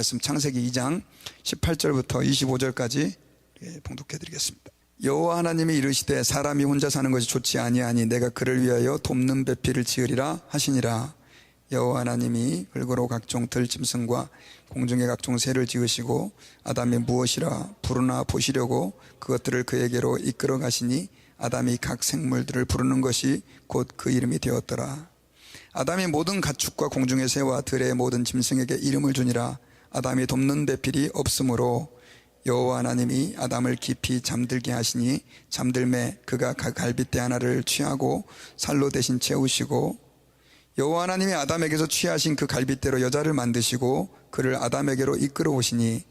말씀 창세기 2장 18절부터 25절까지 봉독해 드리겠습니다. 여호와 하나님이 이르시되 사람이 혼자 사는 것이 좋지 아니하니 내가 그를 위하여 돕는 배필을 지으리라 하시니라. 여호와 하나님이 흙으로 각종 들짐승과 공중의 각종 새를 지으시고 아담이 무엇이라 부르나 보시려고 그것들을 그에게로 이끌어 가시니 아담이 각 생물들을 부르는 것이 곧 그 이름이 되었더라. 아담이 모든 가축과 공중의 새와 들의 모든 짐승에게 이름을 주니라. 아담이 돕는 배필이 없으므로 여호와 하나님이 아담을 깊이 잠들게 하시니 잠들매 그가 갈빗대 하나를 취하고 살로 대신 채우시고 여호와 하나님이 아담에게서 취하신 그 갈빗대로 여자를 만드시고 그를 아담에게로 이끌어 오시니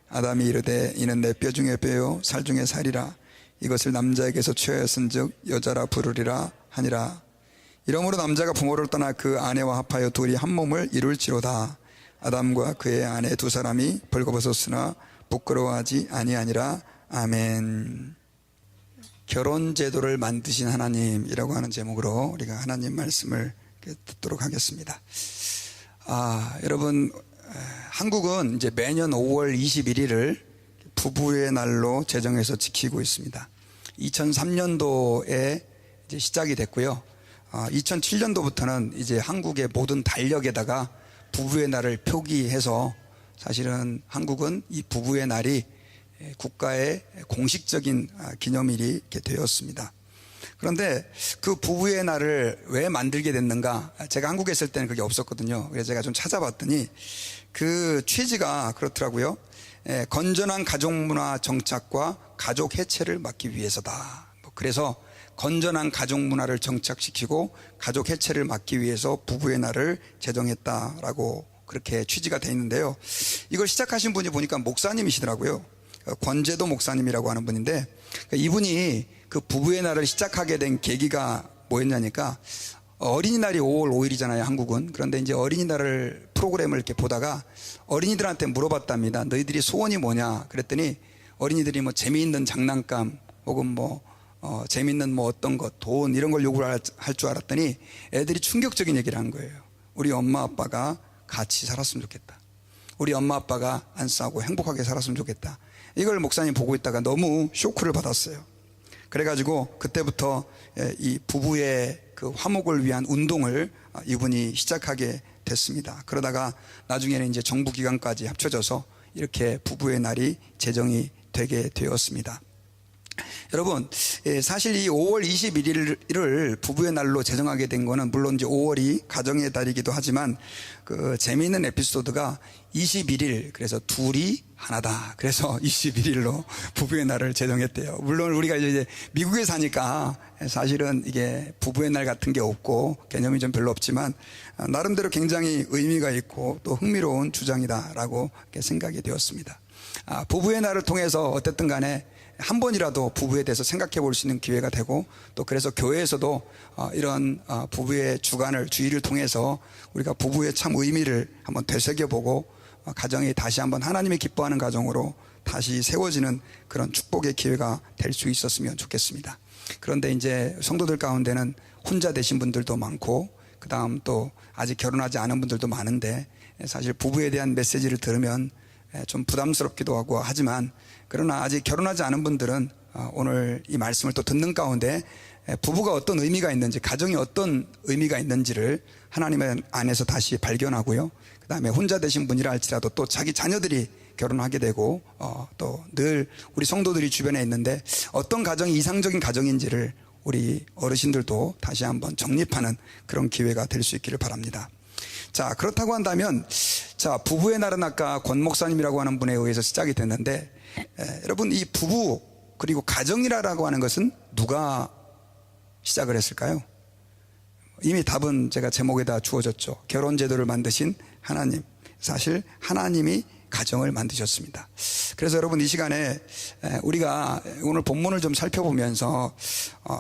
아담이 이르되 이는 내 뼈 중에 뼈요 살 중에 살이라. 이것을 남자에게서 취하였은즉 여자라 부르리라 하니라. 이러므로 남자가 부모를 떠나 그 아내와 합하여 둘이 한 몸을 이룰지로다. 아담과 그의 아내 두 사람이 벌거벗었으나 부끄러워하지 아니하니라. 아멘. 결혼 제도를 만드신 하나님이라고 하는 제목으로 우리가 하나님 말씀을 듣도록 하겠습니다. 여러분, 한국은 이제 매년 5월 21일을 부부의 날로 제정해서 지키고 있습니다. 2003년도에 이제 시작이 됐고요. 2007년도부터는 이제 한국의 모든 달력에다가 부부의 날을 표기해서 사실은 한국은 이 부부의 날이 국가의 공식적인 기념일이 이렇게 되었습니다. 그런데 그 부부의 날을 왜 만들게 됐는가? 제가 한국에 있을 때는 그게 없었거든요. 그래서 제가 좀 찾아봤더니 그 취지가 그렇더라고요. 건전한 가족문화 정착과 가족 해체를 막기 위해서다. 그래서 건전한 가족 문화를 정착시키고 가족 해체를 막기 위해서 부부의 날을 제정했다라고 그렇게 취지가 되어 있는데요. 이걸 시작하신 분이 보니까 목사님이시더라고요. 권재도 목사님이라고 하는 분인데 이분이 그 부부의 날을 시작하게 된 계기가 뭐였냐니까 어린이날이 5월 5일이잖아요, 한국은. 그런데 이제 어린이날을 프로그램을 이렇게 보다가 어린이들한테 물어봤답니다. 너희들이 소원이 뭐냐? 그랬더니 어린이들이 뭐 재미있는 장난감 혹은 재미있는 어떤 것, 돈 이런 걸 요구를 할 줄 알았더니 애들이 충격적인 얘기를 한 거예요. 우리 엄마 아빠가 같이 살았으면 좋겠다. 우리 엄마 아빠가 안 싸우고 행복하게 살았으면 좋겠다. 이걸 목사님 보고 있다가 너무 쇼크를 받았어요. 그래가지고 그때부터 이 부부의 그 화목을 위한 운동을 이분이 시작하게 됐습니다. 그러다가 나중에는 이제 정부기관까지 합쳐져서 이렇게 부부의 날이 제정이 되게 되었습니다. 여러분, 사실 이 5월 21일을 부부의 날로 제정하게 된 거는 물론 이제 5월이 가정의 달이기도 하지만 그 재미있는 에피소드가 21일, 그래서 둘이 하나다. 그래서 21일로 부부의 날을 제정했대요. 물론 우리가 이제 미국에 사니까 사실은 이게 부부의 날 같은 게 없고 개념이 좀 별로 없지만 나름대로 굉장히 의미가 있고 또 흥미로운 주장이다라고 생각이 되었습니다. 부부의 날을 통해서 어쨌든 간에 한 번이라도 부부에 대해서 생각해 볼 수 있는 기회가 되고 또 그래서 교회에서도 이런 부부의 주일을 통해서 우리가 부부의 참 의미를 한번 되새겨보고 가정이 다시 한번 하나님이 기뻐하는 가정으로 다시 세워지는 그런 축복의 기회가 될 수 있었으면 좋겠습니다. 그런데 이제 성도들 가운데는 혼자 되신 분들도 많고 그 다음 또 아직 결혼하지 않은 분들도 많은데 사실 부부에 대한 메시지를 들으면 좀 부담스럽기도 하고 하지만 그러나 아직 결혼하지 않은 분들은 오늘 이 말씀을 또 듣는 가운데 부부가 어떤 의미가 있는지, 가정이 어떤 의미가 있는지를 하나님의 안에서 다시 발견하고요. 그 다음에 혼자 되신 분이라 할지라도 또 자기 자녀들이 결혼하게 되고 또 늘 우리 성도들이 주변에 있는데 어떤 가정이 이상적인 가정인지를 우리 어르신들도 다시 한번 정립하는 그런 기회가 될 수 있기를 바랍니다. 자, 그렇다고 한다면 부부의 날은 아까 권 목사님이라고 하는 분에 의해서 시작이 됐는데 여러분, 이 부부 그리고 가정이라고 하는 것은 누가 시작을 했을까요? 이미 답은 제가 제목에다 주어졌죠. 결혼 제도를 만드신 하나님. 사실 하나님이 가정을 만드셨습니다. 그래서 여러분, 이 시간에 우리가 오늘 본문을 좀 살펴보면서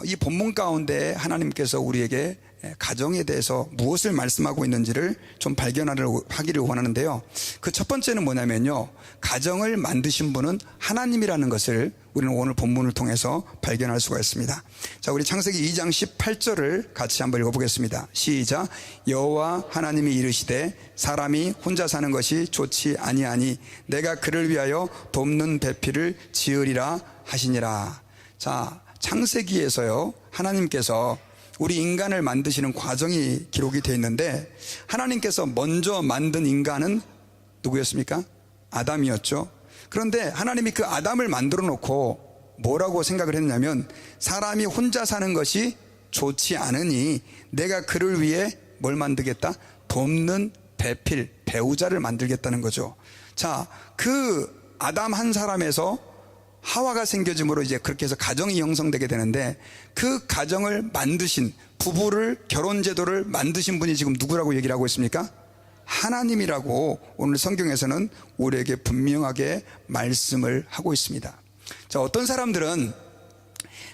이 본문 가운데 하나님께서 우리에게 가정에 대해서 무엇을 말씀하고 있는지를 좀 발견하기를 원하는데요. 그 첫 번째는 뭐냐면요, 가정을 만드신 분은 하나님이라는 것을 우리는 오늘 본문을 통해서 발견할 수가 있습니다. 자, 우리 창세기 2장 18절을 같이 한번 읽어보겠습니다. 시작. 여호와 하나님이 이르시되 사람이 혼자 사는 것이 좋지 아니하니 내가 그를 위하여 돕는 배필을 지으리라 하시니라. 자, 창세기에서요, 하나님께서 우리 인간을 만드시는 과정이 기록이 되어 있는데, 하나님께서 먼저 만든 인간은 누구였습니까? 아담이었죠. 그런데 하나님이 그 아담을 만들어 놓고 뭐라고 생각을 했냐면, 사람이 혼자 사는 것이 좋지 않으니 내가 그를 위해 뭘 만들겠다? 돕는 배필, 배우자를 만들겠다는 거죠. 자, 그 아담 한 사람에서 하와가 생겨짐으로 이제 그렇게 해서 가정이 형성되게 되는데, 그 가정을 만드신, 부부를, 결혼제도를 만드신 분이 지금 누구라고 얘기를 하고 있습니까? 하나님이라고 오늘 성경에서는 우리에게 분명하게 말씀을 하고 있습니다. 자, 어떤 사람들은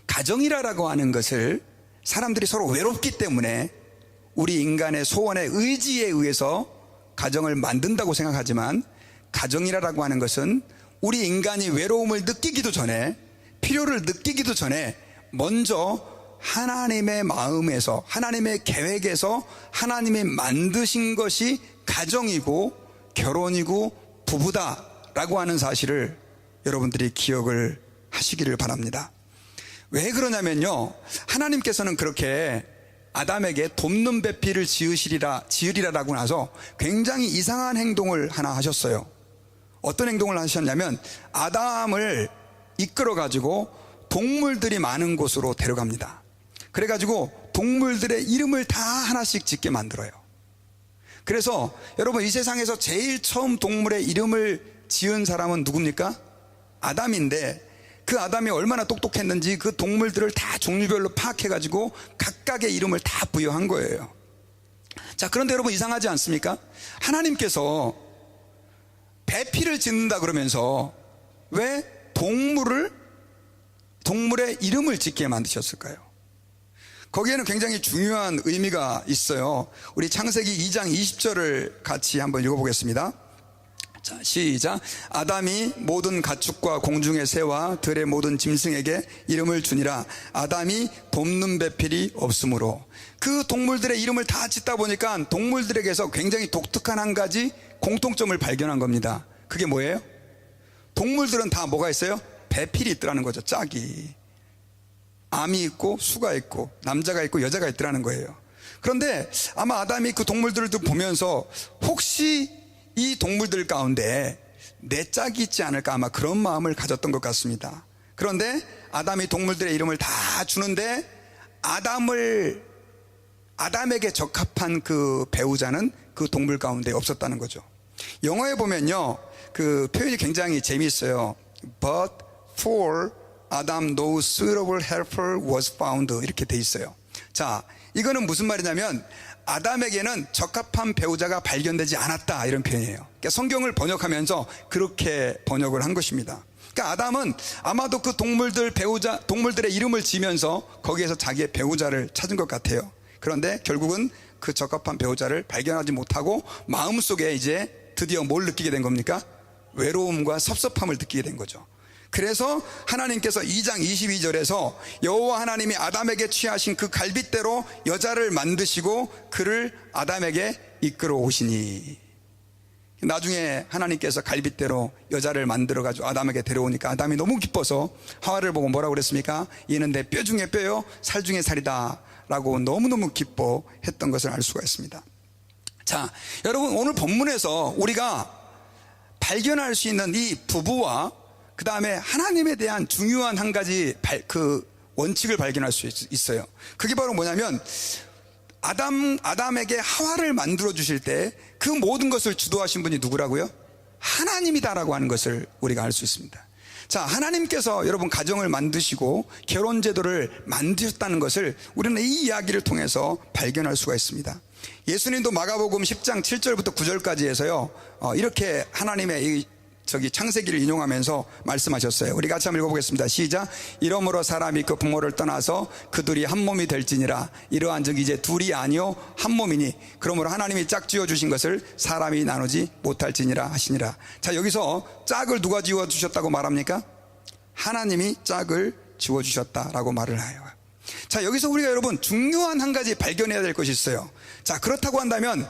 가정이라고 하는 것을 사람들이 서로 외롭기 때문에 우리 인간의 소원의 의지에 의해서 가정을 만든다고 생각하지만, 가정이라고 하는 것은 우리 인간이 외로움을 느끼기도 전에, 필요를 느끼기도 전에 먼저 하나님의 마음에서, 하나님의 계획에서 하나님이 만드신 것이 가정이고 결혼이고 부부다라고 하는 사실을 여러분들이 기억을 하시기를 바랍니다. 왜 그러냐면요, 하나님께서는 그렇게 아담에게 돕는 배필을 지으리라라고 나서 굉장히 이상한 행동을 하나 하셨어요. 어떤 행동을 하셨냐면, 아담을 이끌어 가지고 동물들이 많은 곳으로 데려갑니다. 그래가지고 동물들의 이름을 다 하나씩 짓게 만들어요. 그래서 여러분, 이 세상에서 제일 처음 동물의 이름을 지은 사람은 누굽니까? 아담인데, 그 아담이 얼마나 똑똑했는지 그 동물들을 다 종류별로 파악해가지고 각각의 이름을 다 부여한 거예요. 자, 그런데 여러분, 이상하지 않습니까? 하나님께서 배필을 짓는다 그러면서 왜 동물의 이름을 짓게 만드셨을까요? 거기에는 굉장히 중요한 의미가 있어요. 우리 창세기 2장 20절을 같이 한번 읽어보겠습니다. 자, 시작. 아담이 모든 가축과 공중의 새와 들의 모든 짐승에게 이름을 주니라. 아담이 돕는 배필이 없으므로. 그 동물들의 이름을 다 짓다 보니까 동물들에게서 굉장히 독특한 한 가지 공통점을 발견한 겁니다. 그게 뭐예요? 동물들은 다 뭐가 있어요? 배필이 있더라는 거죠. 짝이. 암이 있고 수가 있고 남자가 있고 여자가 있더라는 거예요. 그런데 아마 아담이 그 동물들을 보면서 혹시 이 동물들 가운데 내 짝이 있지 않을까, 아마 그런 마음을 가졌던 것 같습니다. 그런데 아담이 동물들의 이름을 다 주는데 아담에게 적합한 그 배우자는 그 동물 가운데 없었다는 거죠. 영어에 보면요, 그 표현이 굉장히 재미있어요. But for Adam no suitable helper was found, 이렇게 돼 있어요. 자, 이거는 무슨 말이냐면, 아담에게는 적합한 배우자가 발견되지 않았다, 이런 표현이에요. 그러니까 성경을 번역하면서 그렇게 번역을 한 것입니다. 그러니까 아담은 아마도 그 동물들의 이름을 지면서 거기에서 자기의 배우자를 찾은 것 같아요. 그런데 결국은 그 적합한 배우자를 발견하지 못하고 마음속에 이제 드디어 뭘 느끼게 된 겁니까? 외로움과 섭섭함을 느끼게 된 거죠. 그래서 하나님께서 2장 22절에서 여호와 하나님이 아담에게 취하신 그 갈빗대로 여자를 만드시고 그를 아담에게 이끌어 오시니, 나중에 하나님께서 갈빗대로 여자를 만들어가지고 아담에게 데려오니까 아담이 너무 기뻐서 하와를 보고 뭐라고 그랬습니까? 얘는 내 뼈 중에 뼈요 살 중에 살이다 라고 너무너무 기뻐했던 것을 알 수가 있습니다. 자, 여러분, 오늘 본문에서 우리가 발견할 수 있는 이 부부와 그 다음에 하나님에 대한 중요한 한 가지 그 원칙을 발견할 수 있어요. 그게 바로 뭐냐면, 아담에게 하와를 만들어 주실 때 그 모든 것을 주도하신 분이 누구라고요? 하나님이다라고 하는 것을 우리가 알 수 있습니다. 자, 하나님께서 여러분 가정을 만드시고 결혼 제도를 만드셨다는 것을 우리는 이 이야기를 통해서 발견할 수가 있습니다. 예수님도 마가복음 10장 7절부터 9절까지 해서요, 이렇게 하나님의 이 창세기를 인용하면서 말씀하셨어요. 우리 같이 한번 읽어보겠습니다. 시작. 이러므로 사람이 그 부모를 떠나서 그 둘이 한 몸이 될지니라. 이러한즉 이제 둘이 아니요 한 몸이니 그러므로 하나님이 짝 지어주신 것을 사람이 나누지 못할지니라 하시니라. 자, 여기서 짝을 누가 지어주셨다고 말합니까? 하나님이 짝을 지어주셨다라고 말을 해요. 자, 여기서 우리가 여러분 중요한 한 가지 발견해야 될 것이 있어요. 자, 그렇다고 한다면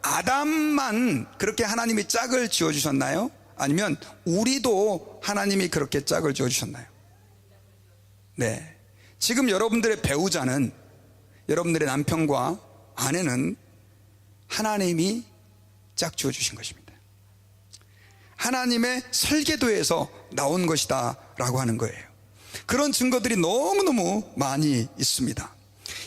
아담만 그렇게 하나님이 짝을 지어주셨나요? 아니면 우리도 하나님이 그렇게 짝을 지어주셨나요? 네. 지금 여러분들의 배우자는, 여러분들의 남편과 아내는 하나님이 짝 지어주신 것입니다. 하나님의 설계도에서 나온 것이다 라고 하는 거예요. 그런 증거들이 너무너무 많이 있습니다.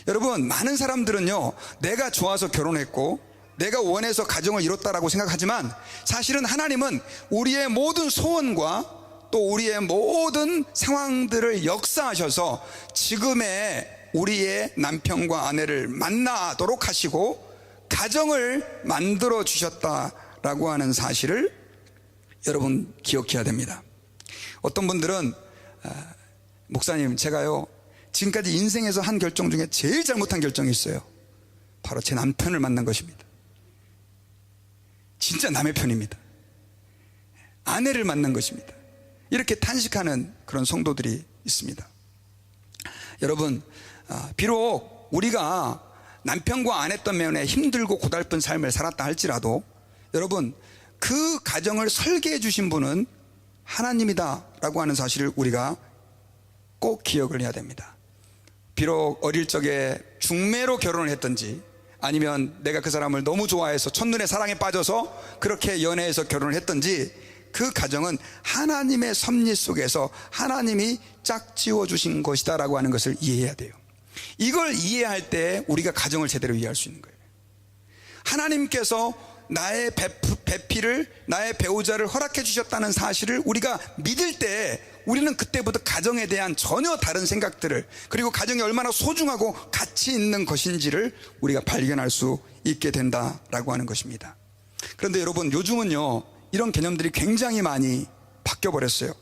여러분, 많은 사람들은요, 내가 좋아서 결혼했고 내가 원해서 가정을 이뤘다라고 생각하지만 사실은 하나님은 우리의 모든 소원과 또 우리의 모든 상황들을 역사하셔서 지금의 우리의 남편과 아내를 만나도록 하시고 가정을 만들어 주셨다라고 하는 사실을 여러분 기억해야 됩니다. 어떤 분들은 목사님, 제가요 지금까지 인생에서 한 결정 중에 제일 잘못한 결정이 있어요. 바로 제 남편을 만난 것입니다. 진짜 남의 편입니다. 아내를 만난 것입니다. 이렇게 탄식하는 그런 성도들이 있습니다. 여러분, 비록 우리가 남편과 아내 때문에 힘들고 고달픈 삶을 살았다 할지라도 여러분, 그 가정을 설계해 주신 분은 하나님이다 라고 하는 사실을 우리가 꼭 기억을 해야 됩니다. 비록 어릴 적에 중매로 결혼을 했든지 아니면 내가 그 사람을 너무 좋아해서 첫눈에 사랑에 빠져서 그렇게 연애해서 결혼을 했든지 그 가정은 하나님의 섭리 속에서 하나님이 짝 지어주신 것이다 라고 하는 것을 이해해야 돼요. 이걸 이해할 때 우리가 가정을 제대로 이해할 수 있는 거예요. 하나님께서 나의 배필을, 나의 배우자를 허락해 주셨다는 사실을 우리가 믿을 때 우리는 그때부터 가정에 대한 전혀 다른 생각들을, 그리고 가정이 얼마나 소중하고 가치 있는 것인지를 우리가 발견할 수 있게 된다라고 하는 것입니다. 그런데 여러분, 요즘은요 이런 개념들이 굉장히 많이 바뀌어 버렸어요.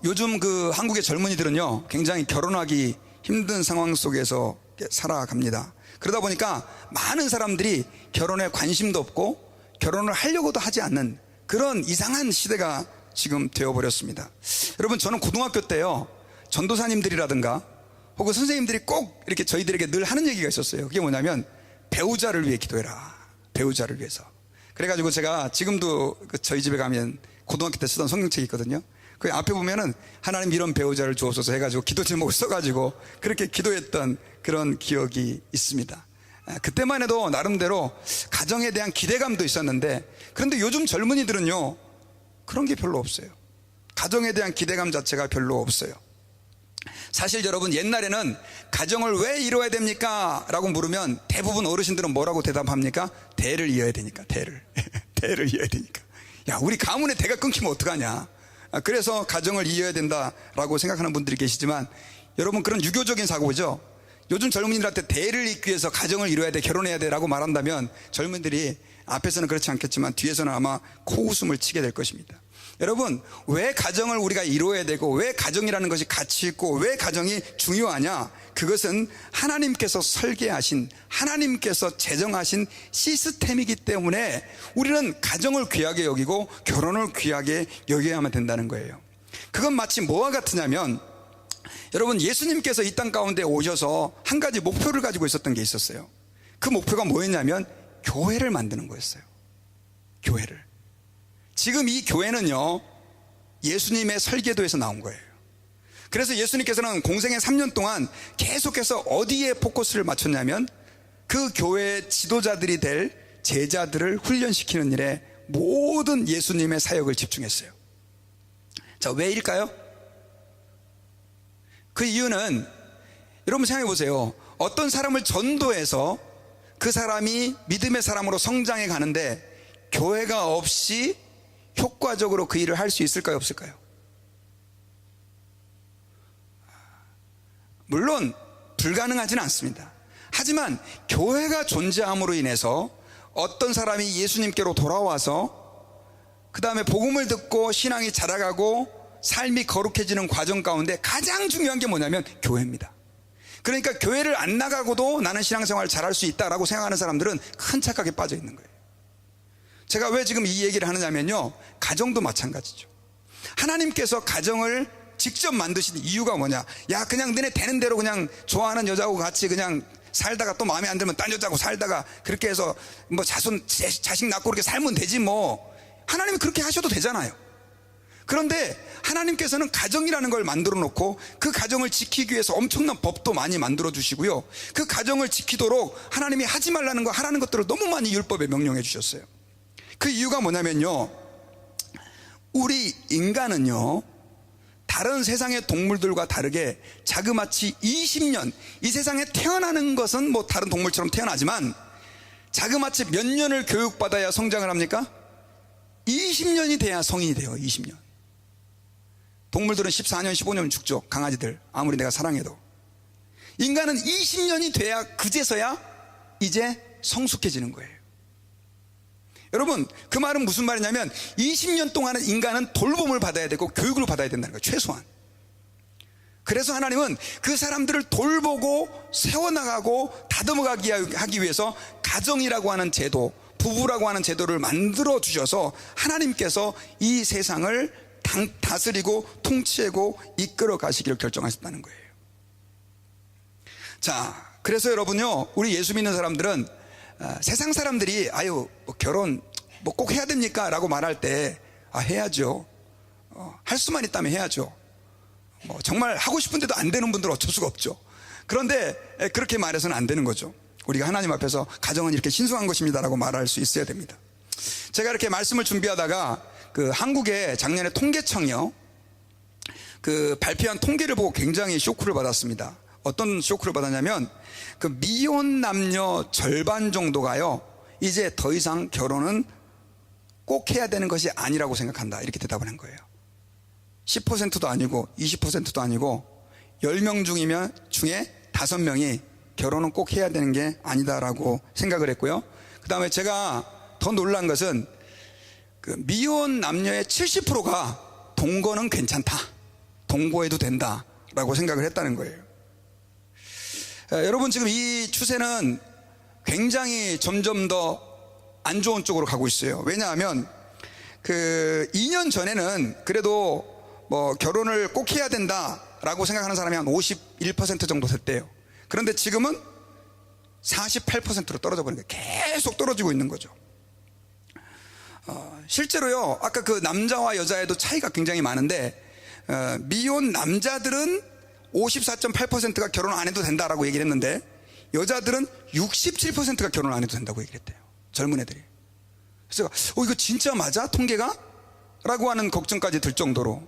요즘 그 한국의 젊은이들은요 굉장히 결혼하기 힘든 상황 속에서 살아갑니다. 그러다 보니까 많은 사람들이 결혼에 관심도 없고 결혼을 하려고도 하지 않는 그런 이상한 시대가 지금 되어버렸습니다. 여러분, 저는 고등학교 때요 전도사님들이라든가 혹은 선생님들이 꼭 이렇게 저희들에게 늘 하는 얘기가 있었어요. 그게 뭐냐면 배우자를 위해 기도해라. 배우자를 위해서. 그래가지고 제가 지금도 저희 집에 가면 고등학교 때 쓰던 성경책이 있거든요. 그 앞에 보면은 하나님 이런 배우자를 주옵소서 해가지고 기도 제목을 써가지고 그렇게 기도했던 그런 기억이 있습니다. 그때만 해도 나름대로 가정에 대한 기대감도 있었는데, 그런데 요즘 젊은이들은요 그런 게 별로 없어요. 가정에 대한 기대감 자체가 별로 없어요. 사실 여러분, 옛날에는 가정을 왜 이루어야 됩니까? 라고 물으면 대부분 어르신들은 뭐라고 대답합니까? 대를 이어야 되니까. 대를 이어야 되니까. 야, 우리 가문의 대가 끊기면 어떡하냐. 그래서 가정을 이어야 된다라고 생각하는 분들이 계시지만, 여러분, 그런 유교적인 사고죠. 요즘 젊은이들한테 대를 잇기 위해서 가정을 이루어야 돼, 결혼해야 돼 라고 말한다면 젊은이들이 앞에서는 그렇지 않겠지만 뒤에서는 아마 코웃음을 치게 될 것입니다. 여러분, 왜 가정을 우리가 이루어야 되고 왜 가정이라는 것이 가치 있고 왜 가정이 중요하냐? 그것은 하나님께서 설계하신, 하나님께서 제정하신 시스템이기 때문에 우리는 가정을 귀하게 여기고 결혼을 귀하게 여겨야만 된다는 거예요. 그건 마치 뭐와 같으냐면, 여러분, 예수님께서 이 땅 가운데 오셔서 한 가지 목표를 가지고 있었던 게 있었어요. 그 목표가 뭐였냐면 교회를 만드는 거였어요. 교회를. 지금 이 교회는요 예수님의 설계도에서 나온 거예요. 그래서 예수님께서는 공생의 3년 동안 계속해서 어디에 포커스를 맞췄냐면 그 교회의 지도자들이 될 제자들을 훈련시키는 일에 모든 예수님의 사역을 집중했어요. 자, 왜일까요? 그 이유는 여러분 생각해 보세요. 어떤 사람을 전도해서 그 사람이 믿음의 사람으로 성장해 가는데 교회가 없이 효과적으로 그 일을 할 수 있을까요, 없을까요? 물론 불가능하지는 않습니다. 하지만 교회가 존재함으로 인해서 어떤 사람이 예수님께로 돌아와서 그 다음에 복음을 듣고 신앙이 자라가고 삶이 거룩해지는 과정 가운데 가장 중요한 게 뭐냐면 교회입니다. 그러니까 교회를 안 나가고도 나는 신앙생활 잘할 수 있다라고 생각하는 사람들은 큰 착각에 빠져 있는 거예요. 제가 왜 지금 이 얘기를 하느냐면요, 가정도 마찬가지죠. 하나님께서 가정을 직접 만드신 이유가 뭐냐? 야, 그냥 너네 되는 대로 그냥 좋아하는 여자하고 같이 그냥 살다가 또 마음에 안 들면 딴 여자하고 살다가 그렇게 해서 뭐 자식 낳고 그렇게 살면 되지 뭐. 하나님이 그렇게 하셔도 되잖아요. 그런데 하나님께서는 가정이라는 걸 만들어 놓고 그 가정을 지키기 위해서 엄청난 법도 많이 만들어 주시고요, 그 가정을 지키도록 하나님이 하지 말라는 거, 하라는 것들을 너무 많이 율법에 명령해 주셨어요. 그 이유가 뭐냐면요, 우리 인간은요 다른 세상의 동물들과 다르게 자그마치 20년, 이 세상에 태어나는 것은 뭐 다른 동물처럼 태어나지만 자그마치 몇 년을 교육받아야 성장을 합니까? 20년이 돼야 성인이 돼요. 20년. 동물들은 14년 15년 죽죠. 강아지들 아무리 내가 사랑해도. 인간은 20년이 돼야 그제서야 이제 성숙해지는 거예요. 여러분, 그 말은 무슨 말이냐면 20년 동안은 인간은 돌봄을 받아야 되고 교육을 받아야 된다는 거예요. 최소한. 그래서 하나님은 그 사람들을 돌보고 세워나가고 다듬어가기 하기 위해서 가정이라고 하는 제도, 부부라고 하는 제도를 만들어 주셔서 하나님께서 이 세상을 다스리고 통치하고 이끌어 가시기를 결정하셨다는 거예요. 자, 그래서 여러분요, 우리 예수 믿는 사람들은 세상 사람들이 아유 뭐 결혼 뭐 꼭 해야 됩니까? 라고 말할 때 해야죠. 할 수만 있다면 해야죠. 뭐 정말 하고 싶은데도 안 되는 분들은 어쩔 수가 없죠. 그런데 그렇게 말해서는 안 되는 거죠. 우리가 하나님 앞에서 가정은 이렇게 신성한 것입니다 라고 말할 수 있어야 됩니다. 제가 이렇게 말씀을 준비하다가 그 한국의 작년에 통계청이요, 그 발표한 통계를 보고 굉장히 쇼크를 받았습니다. 어떤 쇼크를 받았냐면 그 미혼 남녀 절반 정도가요 이제 더 이상 결혼은 꼭 해야 되는 것이 아니라고 생각한다, 이렇게 대답을 한 거예요. 10%도 아니고 20%도 아니고 10명 중에 5명이 결혼은 꼭 해야 되는 게 아니다라고 생각을 했고요. 그 다음에 제가 더 놀란 것은 그 미혼 남녀의 70%가 동거는 괜찮다, 동거해도 된다 라고 생각을 했다는 거예요. 여러분, 지금 이 추세는 굉장히 점점 더 안 좋은 쪽으로 가고 있어요. 왜냐하면 그 2년 전에는 그래도 뭐 결혼을 꼭 해야 된다라고 생각하는 사람이 한 51% 정도 됐대요. 그런데 지금은 48%로 떨어져 버린 거예요. 계속 떨어지고 있는 거죠. 실제로요, 아까 그 남자와 여자에도 차이가 굉장히 많은데 미혼 남자들은 54.8%가 결혼 안 해도 된다라고 얘기를 했는데 여자들은 67%가 결혼 안 해도 된다고 얘기를 했대요. 젊은 애들이. 그래서 이거 진짜 맞아? 통계가? 라고 하는 걱정까지 들 정도로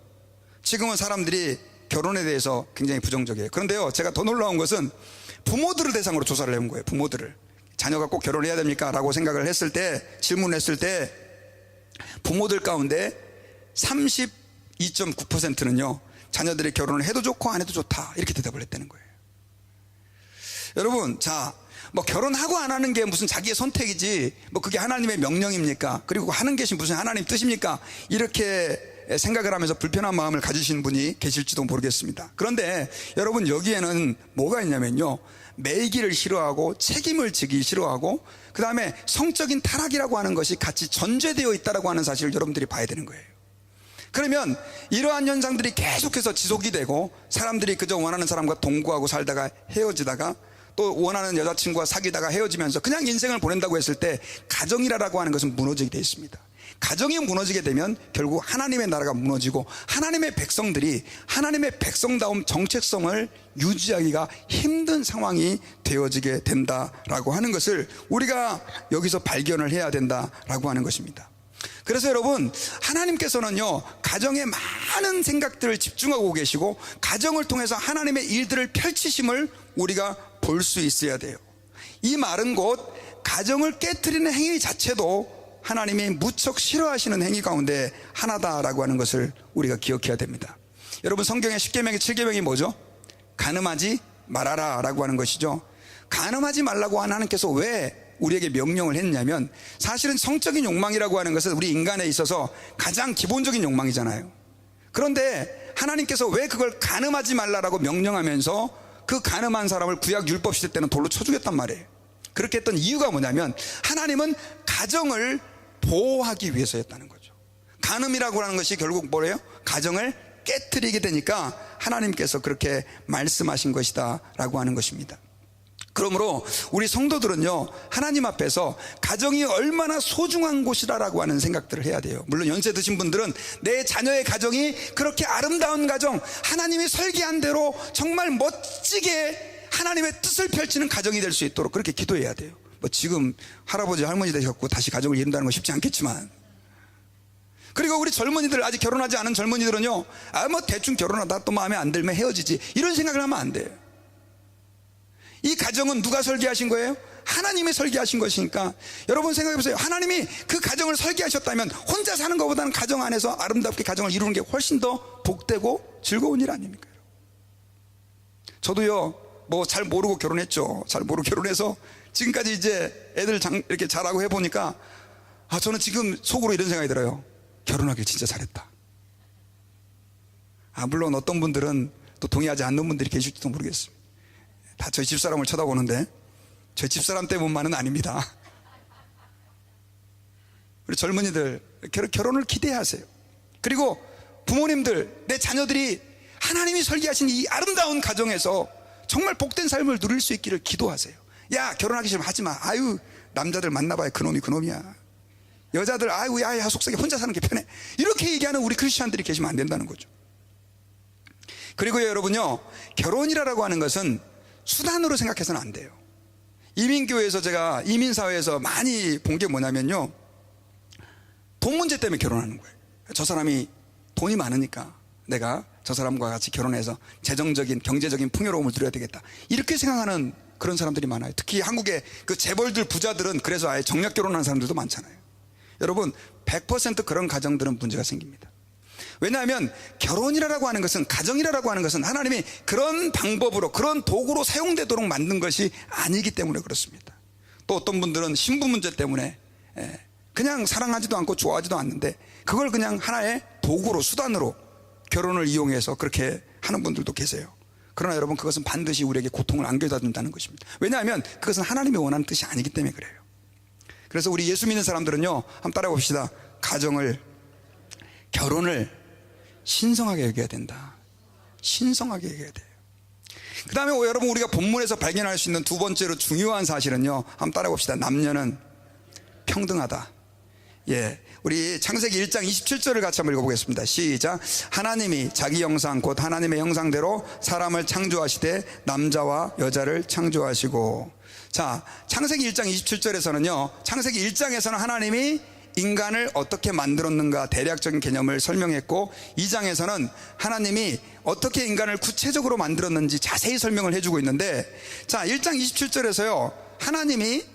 지금은 사람들이 결혼에 대해서 굉장히 부정적이에요. 그런데요, 제가 더 놀라운 것은 부모들을 대상으로 조사를 해본 거예요. 부모들을. 자녀가 꼭 결혼을 해야 됩니까? 라고 생각을 했을 때, 질문했을 때 부모들 가운데 32.9%는요 자녀들이 결혼을 해도 좋고 안 해도 좋다, 이렇게 대답을 했다는 거예요. 여러분, 자, 뭐 결혼하고 안 하는 게 무슨 자기의 선택이지 뭐 그게 하나님의 명령입니까? 그리고 하는 것이 무슨 하나님 뜻입니까? 이렇게 생각을 하면서 불편한 마음을 가지신 분이 계실지도 모르겠습니다. 그런데 여러분, 여기에는 뭐가 있냐면요, 매이기를 싫어하고 책임을 지기 싫어하고 그 다음에 성적인 타락이라고 하는 것이 같이 전제되어 있다고 하는 사실을 여러분들이 봐야 되는 거예요. 그러면 이러한 현상들이 계속해서 지속이 되고 사람들이 그저 원하는 사람과 동거하고 살다가 헤어지다가 또 원하는 여자친구와 사귀다가 헤어지면서 그냥 인생을 보낸다고 했을 때 가정이라고 하는 것은 무너지게 되어 있습니다. 가정이 무너지게 되면 결국 하나님의 나라가 무너지고 하나님의 백성들이 하나님의 백성다움 정체성을 유지하기가 힘든 상황이 되어지게 된다라고 하는 것을 우리가 여기서 발견을 해야 된다라고 하는 것입니다. 그래서 여러분, 하나님께서는요 가정에 많은 생각들을 집중하고 계시고 가정을 통해서 하나님의 일들을 펼치심을 우리가 볼 수 있어야 돼요. 이 말은 곧 가정을 깨트리는 행위 자체도 하나님이 무척 싫어하시는 행위 가운데 하나다라고 하는 것을 우리가 기억해야 됩니다. 여러분, 성경의 10계명의 7계명이 뭐죠? 간음하지 말아라 라고 하는 것이죠. 간음하지 말라고 하나님께서 왜 우리에게 명령을 했냐면, 사실은 성적인 욕망이라고 하는 것은 우리 인간에 있어서 가장 기본적인 욕망이잖아요. 그런데 하나님께서 왜 그걸 간음하지 말라라고 명령하면서 그 간음한 사람을 구약 율법 시대 때는 돌로 쳐 죽였단 말이에요. 그렇게 했던 이유가 뭐냐면, 하나님은 가정을 보호하기 위해서였다는 거죠. 간음이라고 하는 것이 결국 뭐래요? 가정을 깨트리게 되니까 하나님께서 그렇게 말씀하신 것이다 라고 하는 것입니다. 그러므로 우리 성도들은요, 하나님 앞에서 가정이 얼마나 소중한 곳이라고 하는 생각들을 해야 돼요. 물론 연세 드신 분들은 내 자녀의 가정이 그렇게 아름다운 가정, 하나님이 설계한 대로 정말 멋지게 하나님의 뜻을 펼치는 가정이 될 수 있도록 그렇게 기도해야 돼요. 뭐 지금 할아버지 할머니 되셨고 다시 가정을 이룬다는 건 쉽지 않겠지만, 그리고 우리 젊은이들, 아직 결혼하지 않은 젊은이들은요, 뭐 대충 결혼하다 또 마음에 안 들면 헤어지지, 이런 생각을 하면 안 돼요. 이 가정은 누가 설계하신 거예요? 하나님이 설계하신 것이니까 여러분 생각해 보세요. 하나님이 그 가정을 설계하셨다면 혼자 사는 것보다는 가정 안에서 아름답게 가정을 이루는 게 훨씬 더 복되고 즐거운 일 아닙니까? 저도요, 뭐 잘 모르고 결혼했죠. 잘 모르고 결혼해서 지금까지 이제 애들 이렇게 자라고 해보니까, 저는 지금 속으로 이런 생각이 들어요. 결혼하길 진짜 잘했다. 물론 어떤 분들은 또 동의하지 않는 분들이 계실지도 모르겠습니다. 다 저희 집사람을 쳐다보는데 저희 집사람 때문만은 아닙니다. 우리 젊은이들 결혼을 기대하세요. 그리고 부모님들, 내 자녀들이 하나님이 설계하신 이 아름다운 가정에서 정말 복된 삶을 누릴 수 있기를 기도하세요. 야, 결혼하기 싫으면 하지마. 남자들 만나봐야 그놈이 그놈이야. 여자들 야 속썩이 혼자 사는 게 편해. 이렇게 얘기하는 우리 크리스찬들이 계시면 안 된다는 거죠. 그리고 여러분요, 결혼이라고 하는 것은 수단으로 생각해서는 안 돼요. 이민교회에서, 제가 이민사회에서 많이 본 게 뭐냐면요, 돈 문제 때문에 결혼하는 거예요. 저 사람이 돈이 많으니까 내가 저 사람과 같이 결혼해서 재정적인, 경제적인 풍요로움을 누려야 되겠다, 이렇게 생각하는 그런 사람들이 많아요. 특히 한국의 그 재벌들, 부자들은 그래서 아예 정략 결혼하는 사람들도 많잖아요. 여러분, 100% 그런 가정들은 문제가 생깁니다. 왜냐하면 결혼이라고 하는 것은, 가정이라고 하는 것은 하나님이 그런 방법으로, 그런 도구로 사용되도록 만든 것이 아니기 때문에 그렇습니다. 또 어떤 분들은 신부 문제 때문에 그냥 사랑하지도 않고 좋아하지도 않는데 그걸 그냥 하나의 도구로, 수단으로 결혼을 이용해서 그렇게 하는 분들도 계세요. 그러나 여러분, 그것은 반드시 우리에게 고통을 안겨다 준다는 것입니다. 왜냐하면 그것은 하나님이 원하는 뜻이 아니기 때문에 그래요. 그래서 우리 예수 믿는 사람들은요, 한번 따라해 봅시다. 결혼을 신성하게 여겨야 된다. 신성하게 여겨야 돼요. 그 다음에 여러분, 우리가 본문에서 발견할 수 있는 두 번째로 중요한 사실은요, 한번 따라해 봅시다. 남녀는 평등하다. 우리 창세기 1장 27절을 같이 한번 읽어보겠습니다. 시작. 하나님이 자기 형상 곧 하나님의 형상대로 사람을 창조하시되 남자와 여자를 창조하시고. 자, 창세기 1장 27절에서는요, 창세기 1장에서는 하나님이 인간을 어떻게 만들었는가 대략적인 개념을 설명했고, 2장에서는 하나님이 어떻게 인간을 구체적으로 만들었는지 자세히 설명을 해주고 있는데, 자, 1장 27절에서요, 하나님이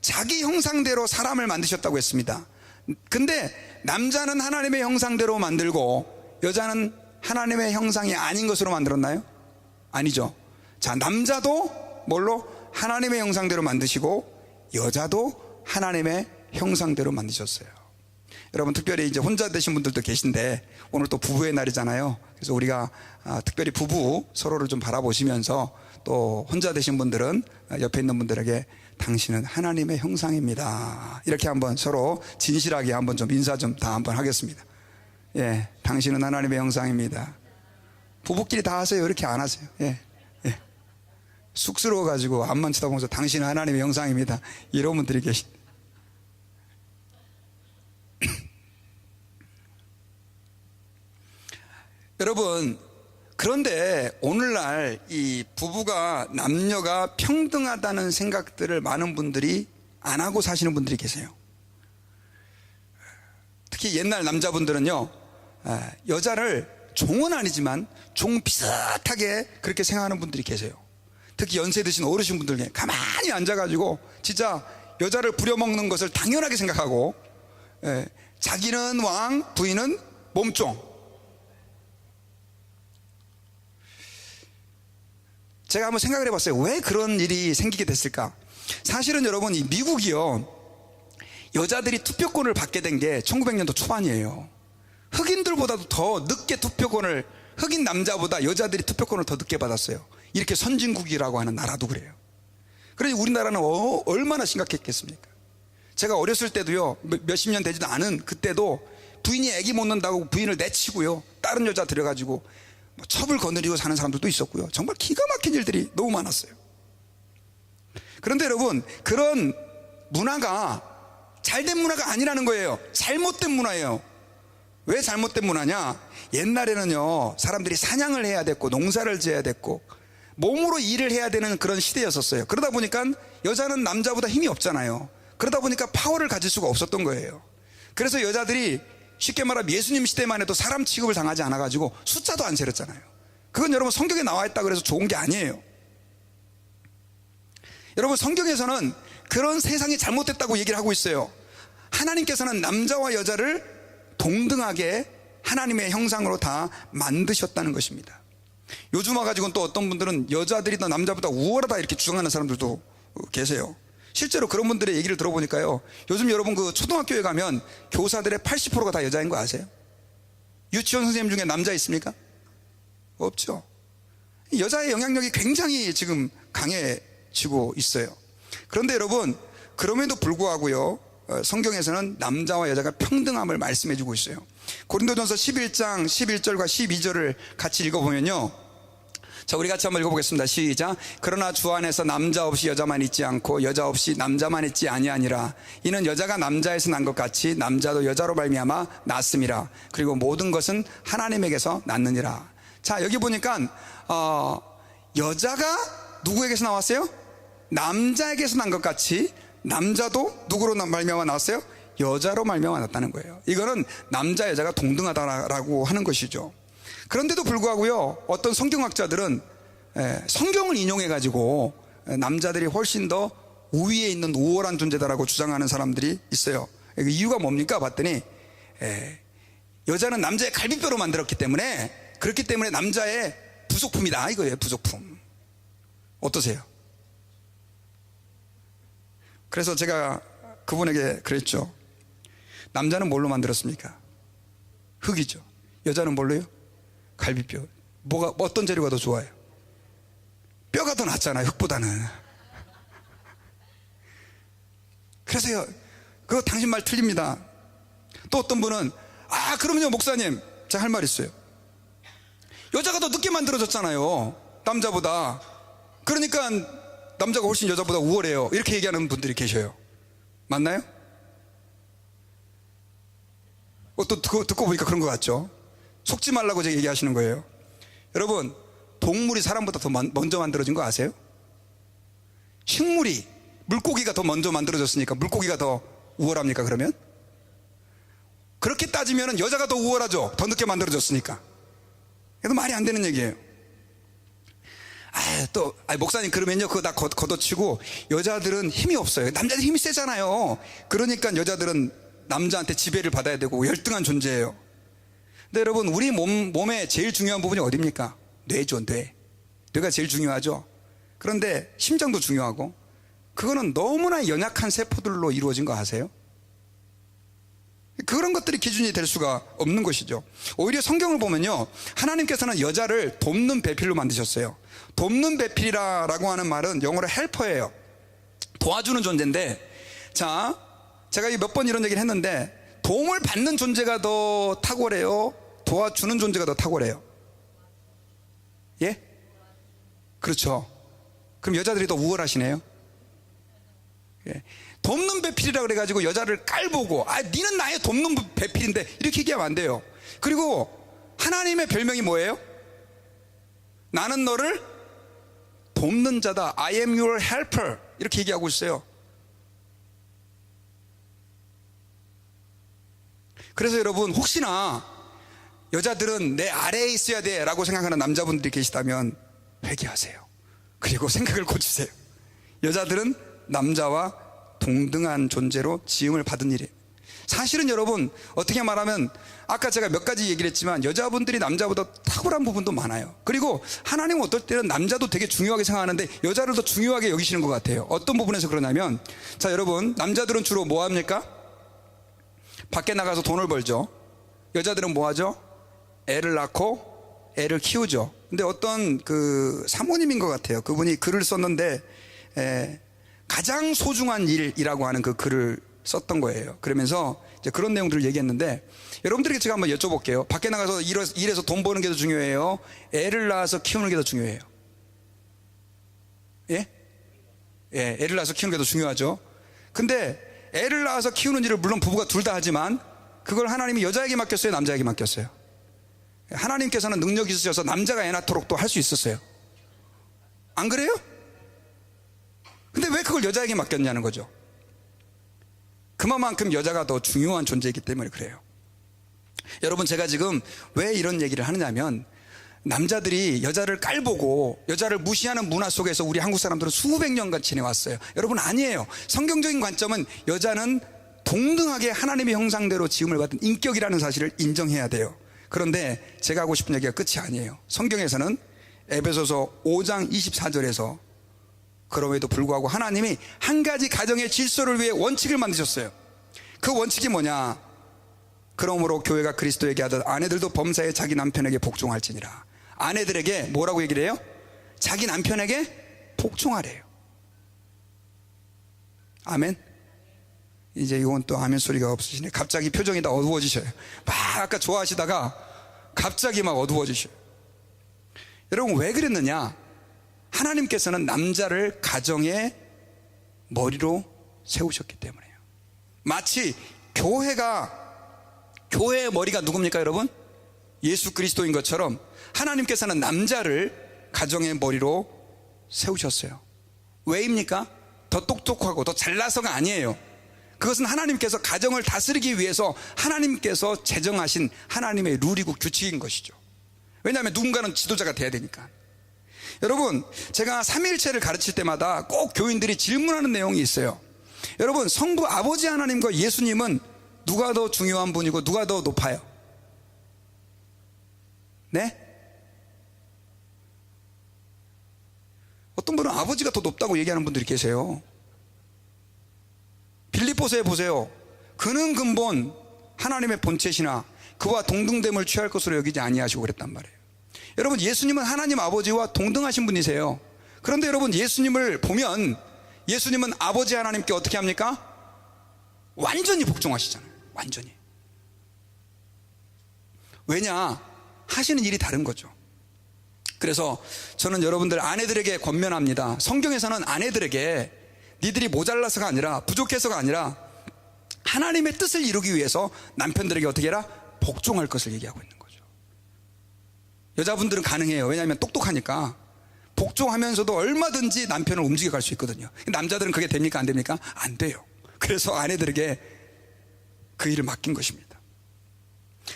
자기 형상대로 사람을 만드셨다고 했습니다. 근데 남자는 하나님의 형상대로 만들고 여자는 하나님의 형상이 아닌 것으로 만들었나요? 아니죠. 자, 남자도 뭘로? 하나님의 형상대로 만드시고 여자도 하나님의 형상대로 만드셨어요. 여러분, 특별히 이제 혼자 되신 분들도 계신데 오늘 또 부부의 날이잖아요. 그래서 우리가 특별히 부부 서로를 좀 바라보시면서, 또 혼자 되신 분들은 옆에 있는 분들에게 당신은 하나님의 형상입니다, 이렇게 한번 서로 진실하게 한번 좀 인사 좀 다 한번 하겠습니다. 당신은 하나님의 형상입니다. 부부끼리 다 하세요. 이렇게 안 하세요. 쑥스러워가지고 앞만 쳐다보면서 당신은 하나님의 형상입니다, 이런 분들이 계십니다. 여러분, 그런데 오늘날 이 부부가, 남녀가 평등하다는 생각들을 많은 분들이 안 하고 사시는 분들이 계세요. 특히 옛날 남자분들은요, 여자를 종은 아니지만 종 비슷하게 그렇게 생각하는 분들이 계세요. 특히 연세 드신 어르신분들 중에 가만히 앉아가지고 진짜 여자를 부려먹는 것을 당연하게 생각하고, 자기는 왕, 부인은 몸종. 제가 한번 생각을 해봤어요. 왜 그런 일이 생기게 됐을까? 사실은 여러분, 이 미국이요, 여자들이 투표권을 받게 된 게 1900년도 초반이에요. 흑인들보다도 더 늦게 투표권을, 흑인 남자보다 여자들이 투표권을 더 늦게 받았어요. 이렇게 선진국이라고 하는 나라도 그래요. 그러니 우리나라는 얼마나 심각했겠습니까? 제가 어렸을 때도요, 몇십 년 되지도 않은 그때도 부인이 아기 못 낳는다고 부인을 내치고요, 다른 여자 들여가지고 첩을 거느리고 사는 사람들도 있었고요. 정말 기가 막힌 일들이 너무 많았어요. 그런데 여러분, 그런 문화가 잘된 문화가 아니라는 거예요. 잘못된 문화예요. 왜 잘못된 문화냐? 옛날에는요, 사람들이 사냥을 해야 됐고 농사를 지어야 됐고 몸으로 일을 해야 되는 그런 시대였었어요. 그러다 보니까 여자는 남자보다 힘이 없잖아요. 그러다 보니까 파워를 가질 수가 없었던 거예요. 그래서 여자들이 쉽게 말하면 예수님 시대만 해도 사람 취급을 당하지 않아가지고 숫자도 안 세렸잖아요. 그건 여러분 성경에 나와 있다 그래서 좋은 게 아니에요. 여러분, 성경에서는 그런 세상이 잘못됐다고 얘기를 하고 있어요. 하나님께서는 남자와 여자를 동등하게 하나님의 형상으로 다 만드셨다는 것입니다. 요즘 와가지고는 또 어떤 분들은 여자들이 더 남자보다 우월하다 이렇게 주장하는 사람들도 계세요. 실제로 그런 분들의 얘기를 들어보니까요, 요즘 여러분 그 초등학교에 가면 교사들의 80%가 다 여자인 거 아세요? 유치원 선생님 중에 남자 있습니까? 없죠. 여자의 영향력이 굉장히 지금 강해지고 있어요. 그런데 여러분, 그럼에도 불구하고요, 성경에서는 남자와 여자가 평등함을 말씀해 주고 있어요. 고린도전서 11장 11절과 12절을 같이 읽어보면요, 자, 우리 같이 한번 읽어보겠습니다. 시작. 그러나 주 안에서 남자 없이 여자만 있지 않고 여자 없이 남자만 있지 아니하니라. 이는 여자가 남자에서 난 것 같이 남자도 여자로 말미암아 났음이라. 그리고 모든 것은 하나님에게서 났느니라. 자, 여기 보니까 여자가 누구에게서 나왔어요? 남자에게서 난 것 같이 남자도 누구로 말미암아 나왔어요? 여자로 말미암아 났다는 거예요. 이거는 남자 여자가 동등하다라고 하는 것이죠. 그런데도 불구하고요, 어떤 성경학자들은 성경을 인용해 가지고 남자들이 훨씬 더 우위에 있는 우월한 존재다라고 주장하는 사람들이 있어요. 이유가 뭡니까 봤더니, 여자는 남자의 갈비뼈로 만들었기 때문에, 그렇기 때문에 남자의 부속품이다 이거예요. 부속품. 어떠세요? 그래서 제가 그분에게 그랬죠. 남자는 뭘로 만들었습니까? 흙이죠. 여자는 뭘로요? 갈비뼈. 뭐가, 어떤 재료가 더 좋아요? 뼈가 더 낫잖아요, 흙보다는. 그래서요, 그거 당신 말 틀립니다. 또 어떤 분은, 그러면요 목사님, 제가 할 말 있어요. 여자가 더 늦게 만들어졌잖아요, 남자보다. 그러니까 남자가 훨씬 여자보다 우월해요, 이렇게 얘기하는 분들이 계셔요. 맞나요? 또 듣고 보니까 그런 것 같죠? 속지 말라고 제가 얘기하시는 거예요. 여러분, 동물이 사람보다 더 먼저 만들어진 거 아세요? 식물이, 물고기가 더 먼저 만들어졌으니까 물고기가 더 우월합니까 그러면? 그렇게 따지면 여자가 더 우월하죠, 더 늦게 만들어졌으니까. 그래도 말이 안 되는 얘기예요. 목사님, 그러면요 그거 다 걷어치고 여자들은 힘이 없어요. 남자들 힘이 세잖아요. 그러니까 여자들은 남자한테 지배를 받아야 되고 열등한 존재예요. 근데 여러분, 우리 몸에 제일 중요한 부분이 어디입니까? 뇌죠, 뇌. 뇌가 제일 중요하죠. 그런데 심장도 중요하고, 그거는 너무나 연약한 세포들로 이루어진 거 아세요? 그런 것들이 기준이 될 수가 없는 것이죠. 오히려 성경을 보면요, 하나님께서는 여자를 돕는 배필로 만드셨어요. 돕는 배필이라고 하는 말은 영어로 헬퍼예요. 도와주는 존재인데, 자, 제가 몇 번 이런 얘기를 했는데, 도움을 받는 존재가 더 탁월해요? 도와주는 존재가 더 탁월해요? 예? 그렇죠. 그럼 여자들이 더 우월하시네요. 예. 돕는 배필이라 그래가지고 여자를 깔보고, 니는 나의 돕는 배필인데 이렇게 얘기하면 안 돼요. 그리고 하나님의 별명이 뭐예요? 나는 너를 돕는 자다. I am your helper. 이렇게 얘기하고 있어요. 그래서 여러분, 혹시나 여자들은 내 아래에 있어야 돼 라고 생각하는 남자분들이 계시다면 회개하세요. 그리고 생각을 고치세요. 여자들은 남자와 동등한 존재로 지음을 받은 일이에요. 사실은 여러분, 어떻게 말하면 아까 제가 몇 가지 얘기를 했지만 여자분들이 남자보다 탁월한 부분도 많아요. 그리고 하나님은 어떨 때는 남자도 되게 중요하게 생각하는데 여자를 더 중요하게 여기시는 것 같아요. 어떤 부분에서 그러냐면, 자, 여러분, 남자들은 주로 뭐 합니까? 밖에 나가서 돈을 벌죠. 여자들은 뭐 하죠? 애를 낳고 애를 키우죠. 근데 어떤 그 사모님인 것 같아요. 그분이 글을 썼는데 가장 소중한 일이라고 하는 그 글을 썼던 거예요. 그러면서 이제 그런 내용들을 얘기했는데, 여러분들에게 제가 한번 여쭤볼게요. 밖에 나가서 일해서 돈 버는 게 더 중요해요? 애를 낳아서 키우는 게 더 중요해요? 예? 예, 애를 낳아서 키우는 게 더 중요하죠. 근데 애를 낳아서 키우는 일을 물론 부부가 둘 다 하지만 그걸 하나님이 여자에게 맡겼어요? 남자에게 맡겼어요? 하나님께서는 능력이 있으셔서 남자가 애 낳도록 또 할 수 있었어요. 안 그래요? 근데 왜 그걸 여자에게 맡겼냐는 거죠. 그만큼 여자가 더 중요한 존재이기 때문에 그래요. 여러분, 제가 지금 왜 이런 얘기를 하느냐면, 남자들이 여자를 깔보고 여자를 무시하는 문화 속에서 우리 한국 사람들은 수백 년간 지내왔어요. 여러분, 아니에요. 성경적인 관점은 여자는 동등하게 하나님의 형상대로 지음을 받은 인격이라는 사실을 인정해야 돼요. 그런데 제가 하고 싶은 얘기가 끝이 아니에요. 성경에서는 에베소서 5장 24절에서 그럼에도 불구하고 하나님이 한 가지 가정의 질서를 위해 원칙을 만드셨어요. 그 원칙이 뭐냐? 그러므로 교회가 그리스도에게 하듯 아내들도 범사에 자기 남편에게 복종할지니라. 아내들에게 뭐라고 얘기를 해요? 자기 남편에게 복종하래요. 아멘. 이제 이건 또 아멘 소리가 없으시네. 갑자기 표정이 다 어두워지셔요. 막 아까 좋아하시다가 갑자기 막 어두워지셔요. 여러분, 왜 그랬느냐? 하나님께서는 남자를 가정의 머리로 세우셨기 때문에요. 마치 교회의 머리가 누굽니까, 여러분? 예수 그리스도인 것처럼 하나님께서는 남자를 가정의 머리로 세우셨어요. 왜입니까? 더 똑똑하고 더 잘나서가 아니에요. 그것은 하나님께서 가정을 다스리기 위해서 하나님께서 제정하신 하나님의 룰이고 규칙인 것이죠. 왜냐하면 누군가는 지도자가 돼야 되니까. 여러분, 제가 삼위일체를 가르칠 때마다 꼭 교인들이 질문하는 내용이 있어요. 여러분, 성부 아버지 하나님과 예수님은 누가 더 중요한 분이고 누가 더 높아요? 네? 어떤 분은 아버지가 더 높다고 얘기하는 분들이 계세요. 빌립보서에 보세요. 그는 근본 하나님의 본체시나 그와 동등됨을 취할 것으로 여기지 아니하시고 그랬단 말이에요. 여러분, 예수님은 하나님 아버지와 동등하신 분이세요. 그런데 여러분, 예수님을 보면 예수님은 아버지 하나님께 어떻게 합니까? 완전히 복종하시잖아요. 완전히. 왜냐? 하시는 일이 다른 거죠. 그래서 저는 여러분들 아내들에게 권면합니다. 성경에서는 아내들에게 니들이 모자라서가 아니라 부족해서가 아니라 하나님의 뜻을 이루기 위해서 남편들에게 어떻게 해라? 복종할 것을 얘기하고 있는 거죠. 여자분들은 가능해요. 왜냐하면 똑똑하니까. 복종하면서도 얼마든지 남편을 움직여 갈 수 있거든요. 남자들은 그게 됩니까? 안 됩니까? 안 돼요. 그래서 아내들에게 그 일을 맡긴 것입니다.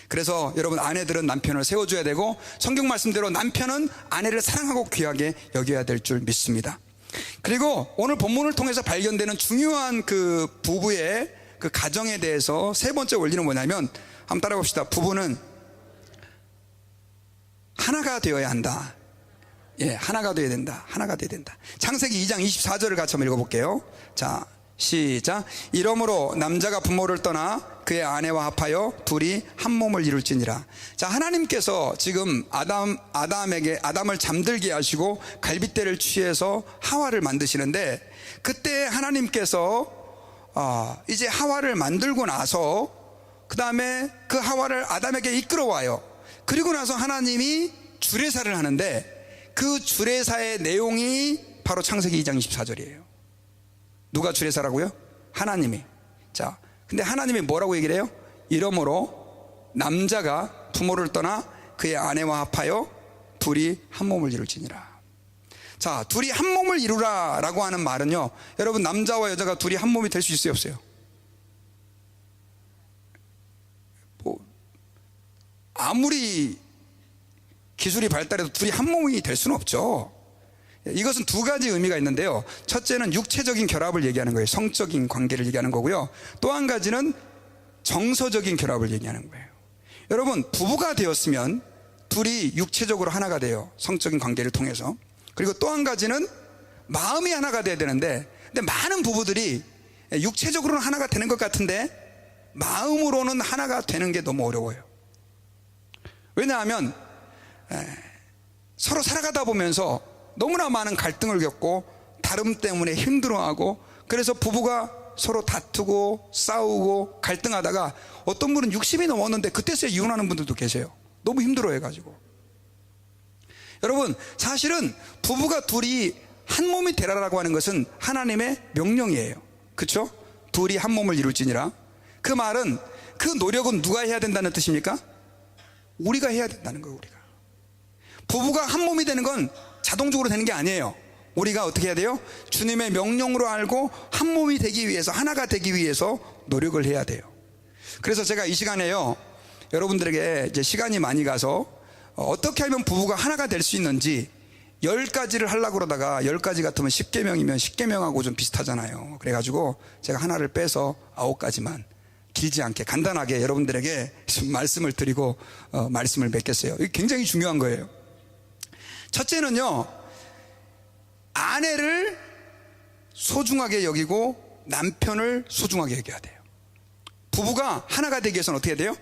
그래서 여러분, 아내들은 남편을 세워줘야 되고 성경 말씀대로 남편은 아내를 사랑하고 귀하게 여겨야 될 줄 믿습니다. 그리고 오늘 본문을 통해서 발견되는 중요한 그 부부의 그 가정에 대해서 세 번째 원리는 뭐냐면, 한번 따라 봅시다. 부부는 하나가 되어야 한다. 예, 하나가 되어야 된다. 하나가 되어야 된다. 창세기 2장 24절을 같이 한번 읽어볼게요. 자, 시작. 이러므로 남자가 부모를 떠나 그의 아내와 합하여 둘이 한 몸을 이룰지니라. 자, 하나님께서 지금 아담을 잠들게 하시고 갈빗대를 취해서 하와를 만드시는데, 그때 하나님께서 이제 하와를 만들고 나서 그 다음에 그 하와를 아담에게 이끌어와요. 그리고 나서 하나님이 주례사를 하는데 그 주례사의 내용이 바로 창세기 2장 24절이에요. 누가 주례사라고요? 하나님이. 자, 근데 하나님이 뭐라고 얘기를 해요? 이러므로 남자가 부모를 떠나 그의 아내와 합하여 둘이 한 몸을 이룰지니라. 자, 둘이 한 몸을 이루라 라고 하는 말은요, 여러분, 남자와 여자가 둘이 한 몸이 될 수 있어요, 없어요? 아무리 기술이 발달해도 둘이 한 몸이 될 수는 없죠. 이것은 두 가지 의미가 있는데요. 첫째는 육체적인 결합을 얘기하는 거예요. 성적인 관계를 얘기하는 거고요. 또 한 가지는 정서적인 결합을 얘기하는 거예요. 여러분, 부부가 되었으면 둘이 육체적으로 하나가 돼요. 성적인 관계를 통해서. 그리고 또 한 가지는 마음이 하나가 돼야 되는데, 근데 많은 부부들이 육체적으로는 하나가 되는 것 같은데 마음으로는 하나가 되는 게 너무 어려워요. 왜냐하면 서로 살아가다 보면서 너무나 많은 갈등을 겪고 다름 때문에 힘들어하고, 그래서 부부가 서로 다투고 싸우고 갈등하다가 어떤 분은 60이 넘었는데 그때서야 이혼하는 분들도 계세요. 너무 힘들어해가지고. 여러분, 사실은 부부가 둘이 한 몸이 되라라고 하는 것은 하나님의 명령이에요. 그렇죠? 둘이 한 몸을 이룰지니라. 그 말은, 그 노력은 누가 해야 된다는 뜻입니까? 우리가 해야 된다는 거예요. 우리가. 부부가 한 몸이 되는 건 자동적으로 되는 게 아니에요. 우리가 어떻게 해야 돼요? 주님의 명령으로 알고 한 몸이 되기 위해서, 하나가 되기 위해서 노력을 해야 돼요. 그래서 제가 이 시간에요, 여러분들에게 이제 시간이 많이 가서 어떻게 하면 부부가 하나가 될 수 있는지 10가지를 하려고 그러다가 10가지 같으면 10계명이면 10계명하고 좀 비슷하잖아요. 그래가지고 제가 하나를 빼서 9가지만 길지 않게 간단하게 여러분들에게 말씀을 드리고 말씀을 맺겠어요. 이게 굉장히 중요한 거예요. 첫째는요, 아내를 소중하게 여기고 남편을 소중하게 여겨야 돼요. 부부가 하나가 되기 위해서는 어떻게 해야 돼요?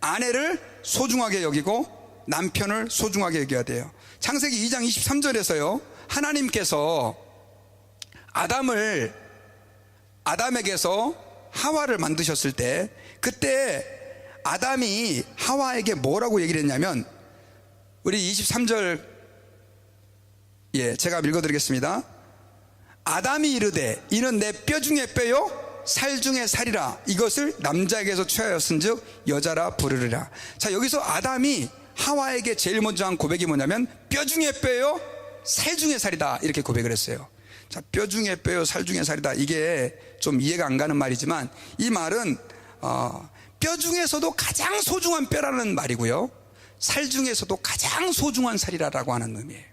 아내를 소중하게 여기고 남편을 소중하게 여겨야 돼요. 창세기 2장 23절에서요 하나님께서 아담에게서 하와를 만드셨을 때, 그때 아담이 하와에게 뭐라고 얘기를 했냐면, 우리 23절 제가 읽어드리겠습니다. 아담이 이르되 이는 내 뼈 중에 뼈요 살 중에 살이라, 이것을 남자에게서 취하였은즉 여자라 부르리라. 자, 여기서 아담이 하와에게 제일 먼저 한 고백이 뭐냐면 뼈 중에 뼈요 살 중에 살이다, 이렇게 고백을 했어요. 자, 뼈 중에 뼈요 살 중에 살이다, 이게 좀 이해가 안 가는 말이지만 이 말은 뼈 중에서도 가장 소중한 뼈라는 말이고요, 살 중에서도 가장 소중한 살이라라고 하는 의미예요.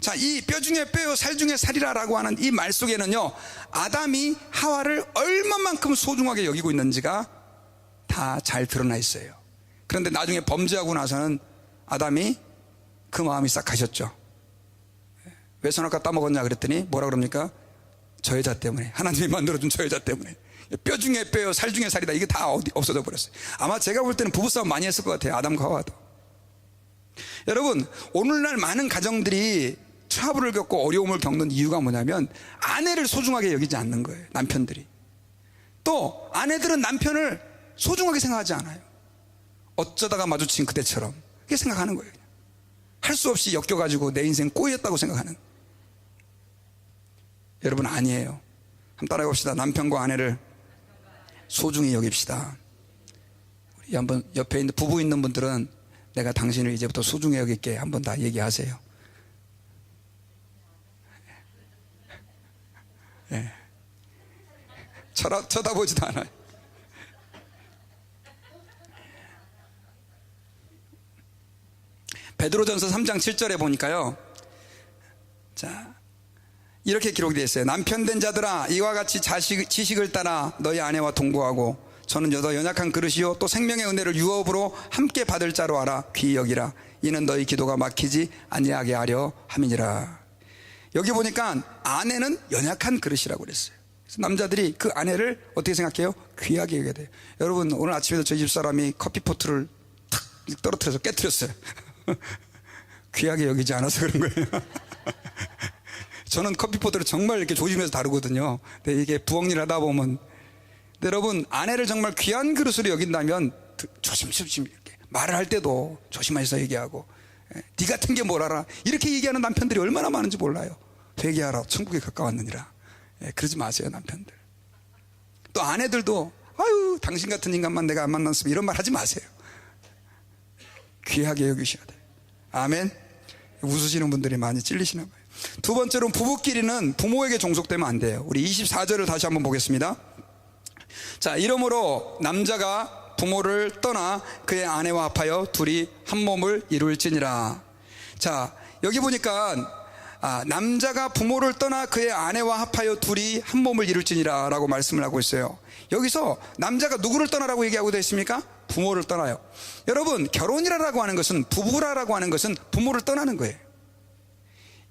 자, 이 뼈 중에 뼈요 살 중에 살이라라고 하는 이 말 속에는요, 아담이 하와를 얼마만큼 소중하게 여기고 있는지가 다 잘 드러나 있어요. 그런데 나중에 범죄하고 나서는 아담이 그 마음이 싹 가셨죠. 왜 선악과 따먹었냐 그랬더니 뭐라 그럽니까? 저 여자 때문에, 하나님이 만들어준 저 여자 때문에. 뼈 중에 뼈요 살 중에 살이다, 이게 다 없어져 버렸어요. 아마 제가 볼 때는 부부싸움 많이 했을 것 같아요, 아담과 하와도. 여러분, 오늘날 많은 가정들이 트러블을 겪고 어려움을 겪는 이유가 뭐냐면 아내를 소중하게 여기지 않는 거예요. 남편들이. 또 아내들은 남편을 소중하게 생각하지 않아요. 어쩌다가 마주친 그대처럼 그렇게 생각하는 거예요. 할 수 없이 엮여가지고 내 인생 꼬였다고 생각하는. 여러분, 아니에요. 한번 따라해 봅시다. 남편과 아내를 소중히 여깁시다. 우리 한번 옆에 있는 부부 있는 분들은 내가 당신을 이제부터 소중히 여길게 한번 다 얘기하세요. 예. 쳐다보지도 않아요. 베드로전서 3장 7절에 보니까요, 자, 이렇게 기록이 되어 있어요. 남편 된 자들아, 이와 같이 지식을 따라 너희 아내와 동거하고 저는 여더 연약한 그릇이요 또 생명의 은혜를 유업으로 함께 받을 자로 알아 귀히 여기라. 이는 너희 기도가 막히지 아니하게 하려 함이니라. 여기 보니까 아내는 연약한 그릇이라고 그랬어요. 그래서 남자들이 그 아내를 어떻게 생각해요? 귀하게 여겨야 돼요. 여러분, 오늘 아침에도 저희 집사람이 커피포트를 탁 떨어뜨려서 깨뜨렸어요. 귀하게 여기지 않아서 그런 거예요. 저는 커피포트를 정말 이렇게 조심해서 다루거든요. 근데 이게 부엌일 하다 보면, 근데 여러분, 아내를 정말 귀한 그릇으로 여긴다면 조심조심 이렇게 말을 할 때도 조심해서 얘기하고, 네 같은 게 뭘 알아, 이렇게 얘기하는 남편들이 얼마나 많은지 몰라요. 회개하라 천국에 가까웠느니라. 그러지 마세요, 남편들. 또 아내들도 아유 당신 같은 인간만 내가 안 만났으면, 이런 말 하지 마세요. 귀하게 여기셔야 돼요. 아멘. 웃으시는 분들이 많이 찔리시나 봐요. 두 번째로는 부부끼리는 부모에게 종속되면 안 돼요. 우리 24절을 다시 한번 보겠습니다. 자, 이러므로 남자가 부모를 떠나 그의 아내와 합하여 둘이 한 몸을 이룰지니라. 자, 여기 보니까 남자가 부모를 떠나 그의 아내와 합하여 둘이 한 몸을 이룰지니라 라고 말씀을 하고 있어요. 여기서 남자가 누구를 떠나라고 얘기하고 되어 있습니까? 부모를 떠나요. 여러분, 결혼이라고 하는 것은, 부부라고 하는 것은 부모를 떠나는 거예요.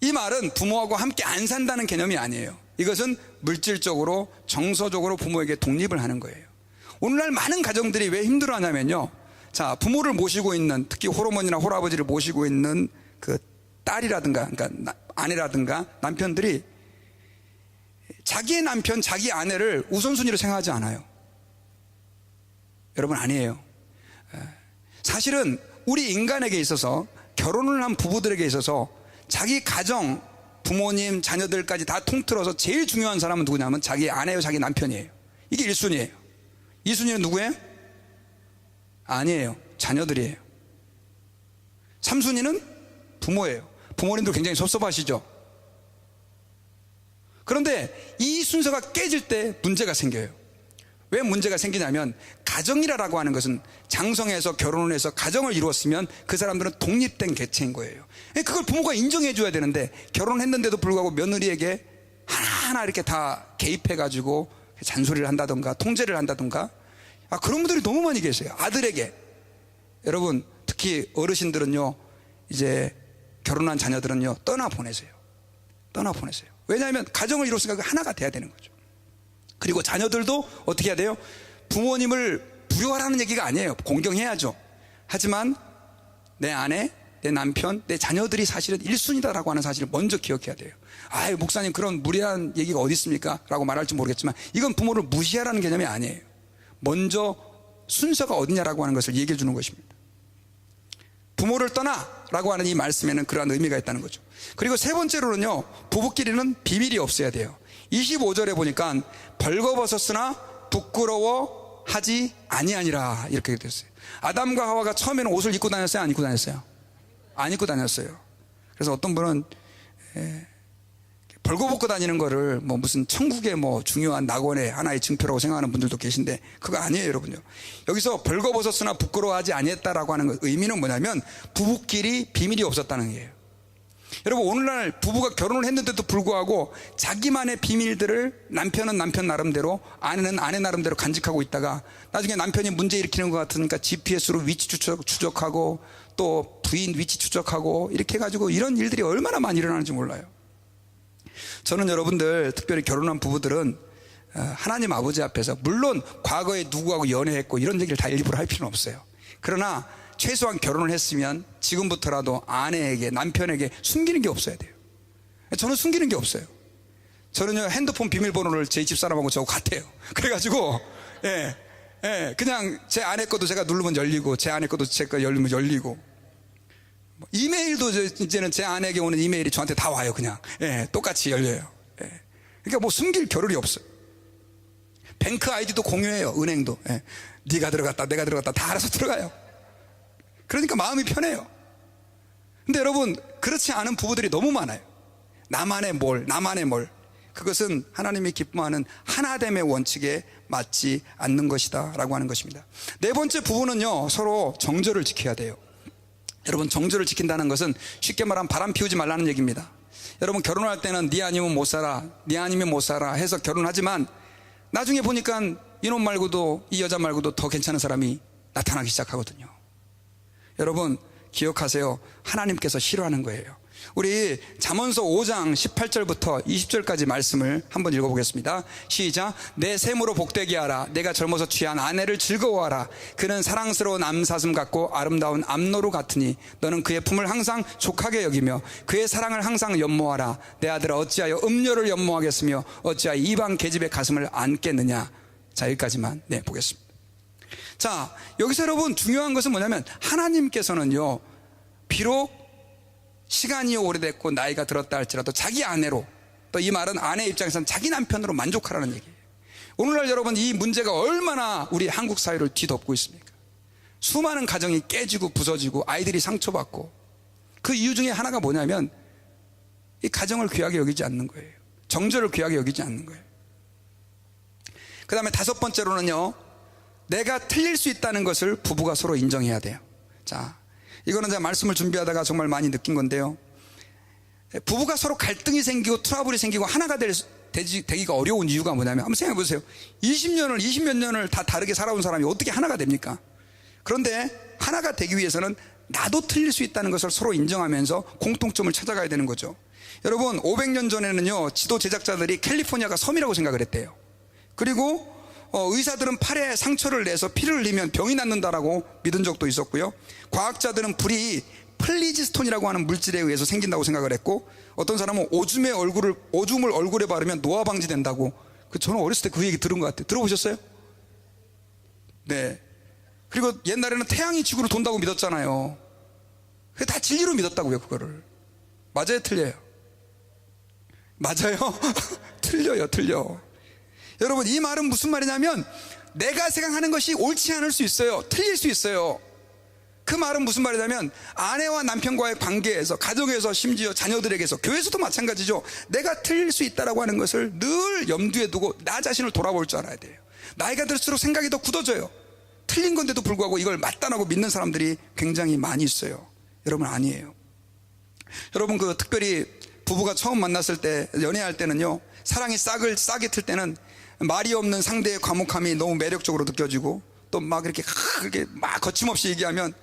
이 말은 부모하고 함께 안 산다는 개념이 아니에요. 이것은 물질적으로, 정서적으로 부모에게 독립을 하는 거예요. 오늘날 많은 가정들이 왜 힘들어하냐면요, 자, 부모를 모시고 있는, 특히 호르몬이나 홀아버지를 모시고 있는 그 딸이라든가, 그러니까 아내라든가 남편들이 자기의 남편, 자기 아내를 우선순위로 생각하지 않아요. 여러분, 아니에요. 사실은 우리 인간에게 있어서, 결혼을 한 부부들에게 있어서 자기 가정, 부모님, 자녀들까지 다 통틀어서 제일 중요한 사람은 누구냐면 자기 아내요, 자기 남편이에요. 이게 1순위예요. 2순위는 누구예요? 아니에요. 자녀들이에요. 3순위는 부모예요. 부모님도 굉장히 섭섭하시죠? 그런데 이 순서가 깨질 때 문제가 생겨요. 왜 문제가 생기냐면, 가정이라고 하는 것은 장성해서 결혼을 해서 가정을 이루었으면 그 사람들은 독립된 개체인 거예요. 그걸 부모가 인정해 줘야 되는데, 결혼했는데도 불구하고 며느리에게 하나하나 이렇게 다 개입해가지고 잔소리를 한다던가 통제를 한다던가, 그런 분들이 너무 많이 계세요. 아들에게. 여러분, 특히 어르신들은요, 이제 결혼한 자녀들은요, 떠나보내세요. 떠나보내세요. 왜냐하면 가정을 이뤘으니까 하나가 돼야 되는 거죠. 그리고 자녀들도 어떻게 해야 돼요? 부모님을 부려하라는 얘기가 아니에요. 공경해야죠. 하지만 내 아내, 내 남편, 내 자녀들이 사실은 1순위다라고 하는 사실을 먼저 기억해야 돼요. 아유, 목사님, 그런 무리한 얘기가 어디 있습니까? 라고 말할지 모르겠지만, 이건 부모를 무시하라는 개념이 아니에요. 먼저 순서가 어디냐라고 하는 것을 얘기해 주는 것입니다. 부모를 떠나라고 하는 이 말씀에는 그러한 의미가 있다는 거죠. 그리고 세 번째로는요, 부부끼리는 비밀이 없어야 돼요. 25절에 보니까 벌거벗었으나 부끄러워하지 아니하니라 이렇게 됐어요. 아담과 하와가 처음에는 옷을 입고 다녔어요? 안 입고 다녔어요? 안 입고 다녔어요. 그래서 어떤 분은 벌거벗고 다니는 거를 뭐 무슨 천국의 뭐 중요한 낙원의 하나의 증표라고 생각하는 분들도 계신데, 그거 아니에요, 여러분요. 여기서 벌거벗었으나 부끄러워하지 아니했다라고 하는 의미는 뭐냐면, 부부끼리 비밀이 없었다는 얘기예요. 여러분, 오늘날 부부가 결혼을 했는데도 불구하고 자기만의 비밀들을 남편은 남편 나름대로, 아내는 아내 나름대로 간직하고 있다가 나중에 남편이 문제 일으키는 것 같으니까 GPS로 위치 추적하고 또 부인 위치 추적하고 이렇게 해가지고 이런 일들이 얼마나 많이 일어나는지 몰라요. 저는 여러분들, 특별히 결혼한 부부들은 하나님 아버지 앞에서, 물론 과거에 누구하고 연애했고 이런 얘기를 다 일부러 할 필요는 없어요. 그러나 최소한 결혼을 했으면 지금부터라도 아내에게, 남편에게 숨기는 게 없어야 돼요. 저는 숨기는 게 없어요. 저는요, 핸드폰 비밀번호를 제 집사람하고 저하고 같아요. 그래가지고 그냥 제 아내 것도 제가 누르면 열리고, 제 아내 것도 제 거 열리면 열리고, 이메일도 이제는 제 아내에게 오는 이메일이 저한테 다 와요. 그냥 똑같이 열려요. 그러니까 뭐 숨길 겨를이 없어요. 뱅크 아이디도 공유해요. 은행도. 네가 들어갔다 내가 들어갔다 다 알아서 들어가요. 그러니까 마음이 편해요. 근데 여러분, 그렇지 않은 부부들이 너무 많아요. 나만의 뭘, 나만의 뭘. 그것은 하나님이 기뻐하는 하나됨의 원칙에 맞지 않는 것이다 라고 하는 것입니다. 네 번째, 부부는요, 서로 정절을 지켜야 돼요. 여러분, 정절을 지킨다는 것은 쉽게 말하면 바람 피우지 말라는 얘기입니다. 여러분, 결혼할 때는 네 아니면 못 살아, 네 아니면 못 살아 해서 결혼하지만, 나중에 보니까 이놈 말고도, 이 여자 말고도 더 괜찮은 사람이 나타나기 시작하거든요. 여러분, 기억하세요. 하나님께서 싫어하는 거예요. 우리 잠언서 5장 18절부터 20절까지 말씀을 한번 읽어보겠습니다. 시작. 내 샘으로 복되게 하라. 내가 젊어서 취한 아내를 즐거워하라. 그는 사랑스러운 암사슴 같고 아름다운 암노루 같으니 너는 그의 품을 항상 족하게 여기며 그의 사랑을 항상 연모하라. 내 아들아, 어찌하여 음료를 연모하겠으며 어찌하여 이방 계집의 가슴을 안겠느냐. 자, 여기까지만 보겠습니다. 자, 여기서 여러분, 중요한 것은 뭐냐면, 하나님께서는요, 비록 시간이 오래됐고 나이가 들었다 할지라도 자기 아내로, 또 이 말은 아내 입장에서는 자기 남편으로 만족하라는 얘기예요. 오늘날 여러분, 이 문제가 얼마나 우리 한국 사회를 뒤덮고 있습니까? 수많은 가정이 깨지고 부서지고 아이들이 상처받고, 그 이유 중에 하나가 뭐냐면, 이 가정을 귀하게 여기지 않는 거예요. 정절을 귀하게 여기지 않는 거예요. 그 다음에 다섯 번째로는요, 내가 틀릴 수 있다는 것을 부부가 서로 인정해야 돼요. 자, 이거는 제가 말씀을 준비하다가 정말 많이 느낀 건데요, 부부가 서로 갈등이 생기고 트러블이 생기고 하나가 되기가 어려운 이유가 뭐냐면, 한번 생각해 보세요. 20몇 년을 다 다르게 살아온 사람이 어떻게 하나가 됩니까? 그런데 하나가 되기 위해서는 나도 틀릴 수 있다는 것을 서로 인정하면서 공통점을 찾아가야 되는 거죠. 여러분, 500년 전에는요, 지도 제작자들이 캘리포니아가 섬이라고 생각을 했대요. 그리고 의사들은 팔에 상처를 내서 피를 흘리면 병이 낫는다라고 믿은 적도 있었고요. 과학자들은 불이 플리지스톤이라고 하는 물질에 의해서 생긴다고 생각을 했고, 어떤 사람은 오줌을 얼굴에 바르면 노화 방지된다고. 저는 어렸을 때 그 얘기 들은 것 같아요. 들어보셨어요? 네. 그리고 옛날에는 태양이 지구를 돈다고 믿었잖아요. 그게 다 진리로 믿었다고요, 그거를. 맞아요, 틀려요? 맞아요? 틀려. 여러분, 이 말은 무슨 말이냐면, 내가 생각하는 것이 옳지 않을 수 있어요. 틀릴 수 있어요. 그 말은 무슨 말이냐면, 아내와 남편과의 관계에서, 가정에서, 심지어 자녀들에게서, 교회에서도 마찬가지죠. 내가 틀릴 수 있다라고 하는 것을 늘 염두에 두고 나 자신을 돌아볼 줄 알아야 돼요. 나이가 들수록 생각이 더 굳어져요. 틀린 건데도 불구하고 이걸 맞다라고 믿는 사람들이 굉장히 많이 있어요. 여러분, 아니에요. 여러분, 특별히 부부가 처음 만났을 때, 연애할 때는요, 사랑이 싹이 틀 때는 말이 없는 상대의 과묵함이 너무 매력적으로 느껴지고, 또 막 이렇게 막 거침없이 얘기하면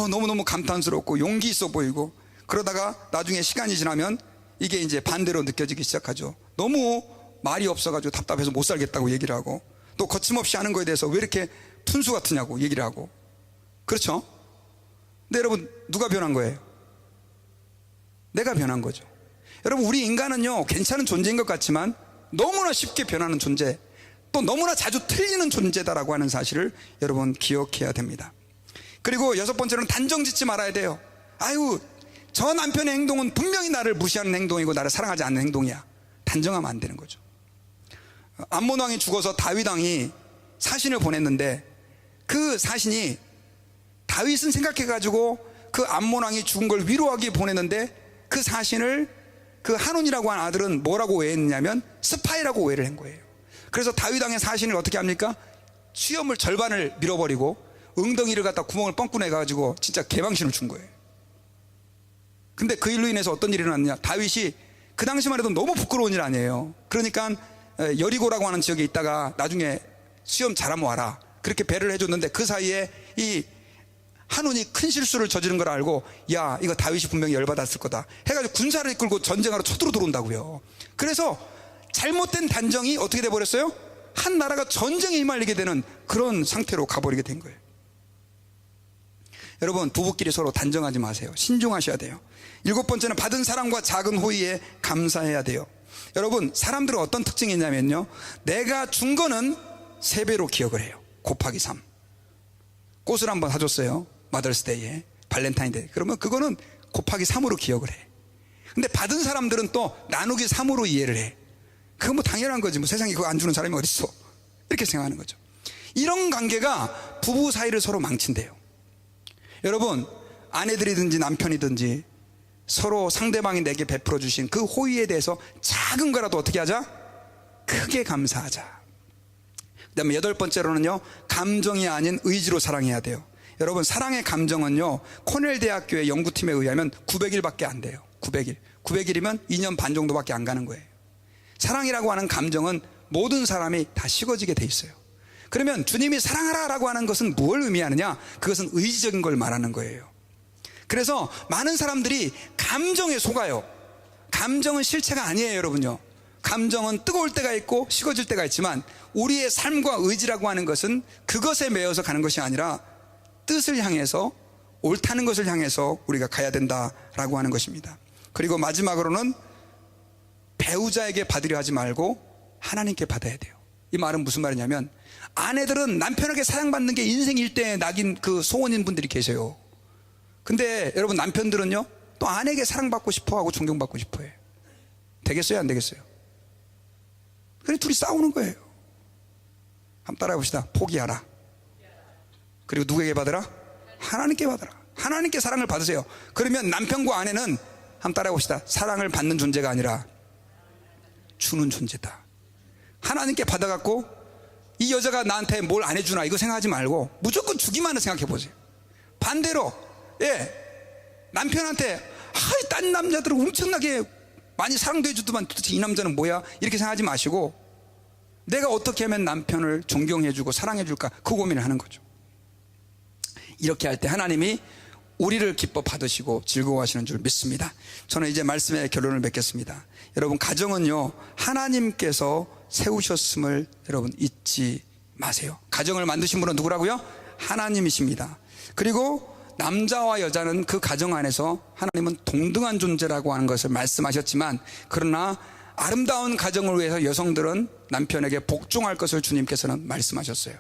너무너무 감탄스럽고 용기 있어 보이고, 그러다가 나중에 시간이 지나면 이게 이제 반대로 느껴지기 시작하죠. 너무 말이 없어가지고 답답해서 못 살겠다고 얘기를 하고, 또 거침없이 하는 거에 대해서 왜 이렇게 푼수 같으냐고 얘기를 하고. 그렇죠? 근데 여러분, 누가 변한 거예요? 내가 변한 거죠. 여러분, 우리 인간은요, 괜찮은 존재인 것 같지만 너무나 쉽게 변하는 존재, 또 너무나 자주 틀리는 존재다라고 하는 사실을 여러분 기억해야 됩니다. 그리고 6번째로는 단정 짓지 말아야 돼요. 아유, 저 남편의 행동은 분명히 나를 무시하는 행동이고 나를 사랑하지 않는 행동이야. 단정하면 안 되는 거죠. 암몬 왕이 죽어서 다윗 왕이 사신을 보냈는데, 그 사신이 다윗은 생각해가지고 그 암몬 왕이 죽은 걸 위로하기 보냈는데, 그 사신을 그 한온이라고 하는 아들은 뭐라고 오해했냐면 스파이라고 오해를 한 거예요. 그래서 다윗 왕의 사신을 어떻게 합니까? 수염을 절반을 밀어버리고 엉덩이를 갖다 구멍을 뻥꾸 내가지고 진짜 개방신을 준 거예요. 근데 그 일로 인해서 어떤 일이 일어났냐? 다윗이 그 당시만 해도 너무 부끄러운 일 아니에요. 그러니까 여리고라고 하는 지역에 있다가 나중에 수염 잘하면 와라, 그렇게 배를 해줬는데, 그 사이에 이 한온이 큰 실수를 저지른 걸 알고, 야, 이거 다윗이 분명히 열받았을 거다 해가지고 군사를 이끌고 전쟁하러 쳐들어 들어온다고요. 그래서 잘못된 단정이 어떻게 돼버렸어요? 한 나라가 전쟁에 휘말리게 되는 그런 상태로 가버리게 된 거예요. 여러분, 부부끼리 서로 단정하지 마세요. 신중하셔야 돼요. 7번째는 받은 사랑과 작은 호의에 감사해야 돼요. 여러분, 사람들은 어떤 특징이 있냐면요, 내가 준 거는 3배로 기억을 해요. 곱하기 3. 꽃을 한번 사줬어요, 마더스데이에, 발렌타인데이. 그러면 그거는 곱하기 3으로 기억을 해. 근데 받은 사람들은 또 나누기 3으로 이해를 해. 그건 뭐 당연한 거지, 뭐 세상에 그거 안 주는 사람이 어딨어, 이렇게 생각하는 거죠. 이런 관계가 부부 사이를 서로 망친대요. 여러분, 아내들이든지 남편이든지 서로 상대방이 내게 베풀어 주신 그 호의에 대해서 작은 거라도 어떻게 하자? 크게 감사하자. 그 다음에 8번째로는요, 감정이 아닌 의지로 사랑해야 돼요. 여러분, 사랑의 감정은요, 코넬 대학교의 연구팀에 의하면 900일밖에 안 돼요. 900일이면 2년 반 정도밖에 안 가는 거예요. 사랑이라고 하는 감정은 모든 사람이 다 식어지게 돼 있어요. 그러면 주님이 사랑하라 라고 하는 것은 뭘 의미하느냐? 그것은 의지적인 걸 말하는 거예요. 그래서 많은 사람들이 감정에 속아요. 감정은 실체가 아니에요, 여러분요. 감정은 뜨거울 때가 있고 식어질 때가 있지만, 우리의 삶과 의지라고 하는 것은 그것에 매여서 가는 것이 아니라 뜻을 향해서, 옳다는 것을 향해서 우리가 가야 된다라고 하는 것입니다. 그리고 마지막으로는 배우자에게 받으려 하지 말고 하나님께 받아야 돼요. 이 말은 무슨 말이냐면, 아내들은 남편에게 사랑받는 게 인생 일대의 낙인, 그 소원인 분들이 계세요. 근데 여러분, 남편들은요, 또 아내에게 사랑받고 싶어하고 존경받고 싶어해요. 되겠어요, 안 되겠어요? 그래, 둘이 싸우는 거예요. 한번 따라해 봅시다. 포기하라. 그리고 누구에게 받으라? 하나님께 받으라. 하나님께 사랑을 받으세요. 그러면 남편과 아내는, 한번 따라해 봅시다, 사랑을 받는 존재가 아니라 주는 존재다. 하나님께 받아갖고 이 여자가 나한테 뭘 안 해주나 이거 생각하지 말고 무조건 주기만을 생각해 보세요. 반대로, 남편한테 딴 남자들은 엄청나게 많이 사랑도 해주더만 도대체 이 남자는 뭐야? 이렇게 생각하지 마시고 내가 어떻게 하면 남편을 존경해주고 사랑해줄까? 그 고민을 하는 거죠. 이렇게 할 때 하나님이 우리를 기뻐 받으시고 즐거워하시는 줄 믿습니다. 저는 이제 말씀의 결론을 맺겠습니다. 여러분, 가정은요 하나님께서 세우셨음을 여러분 잊지 마세요. 가정을 만드신 분은 누구라고요? 하나님이십니다. 그리고 남자와 여자는 그 가정 안에서 하나님은 동등한 존재라고 하는 것을 말씀하셨지만, 그러나 아름다운 가정을 위해서 여성들은 남편에게 복종할 것을 주님께서는 말씀하셨어요.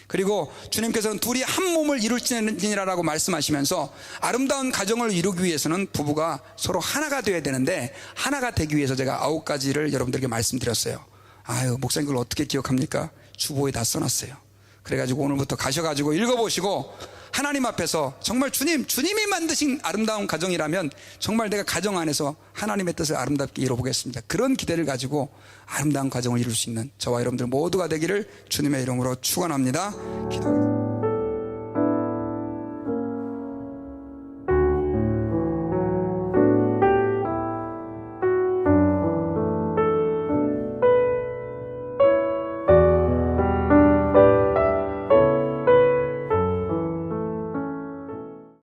그리고 주님께서는 둘이 한 몸을 이룰지니라라고 말씀하시면서 아름다운 가정을 이루기 위해서는 부부가 서로 하나가 되어야 되는데, 하나가 되기 위해서 제가 9가지를 여러분들에게 말씀드렸어요. 아유, 목사님 그걸 어떻게 기억합니까? 주보에 다 써놨어요. 그래가지고 오늘부터 가셔가지고 읽어보시고 하나님 앞에서 정말 주님이 만드신 아름다운 가정이라면 정말 내가 가정 안에서 하나님의 뜻을 아름답게 이뤄보겠습니다. 그런 기대를 가지고 아름다운 가정을 이룰 수 있는 저와 여러분들 모두가 되기를 주님의 이름으로 축원합니다. 기도합니다.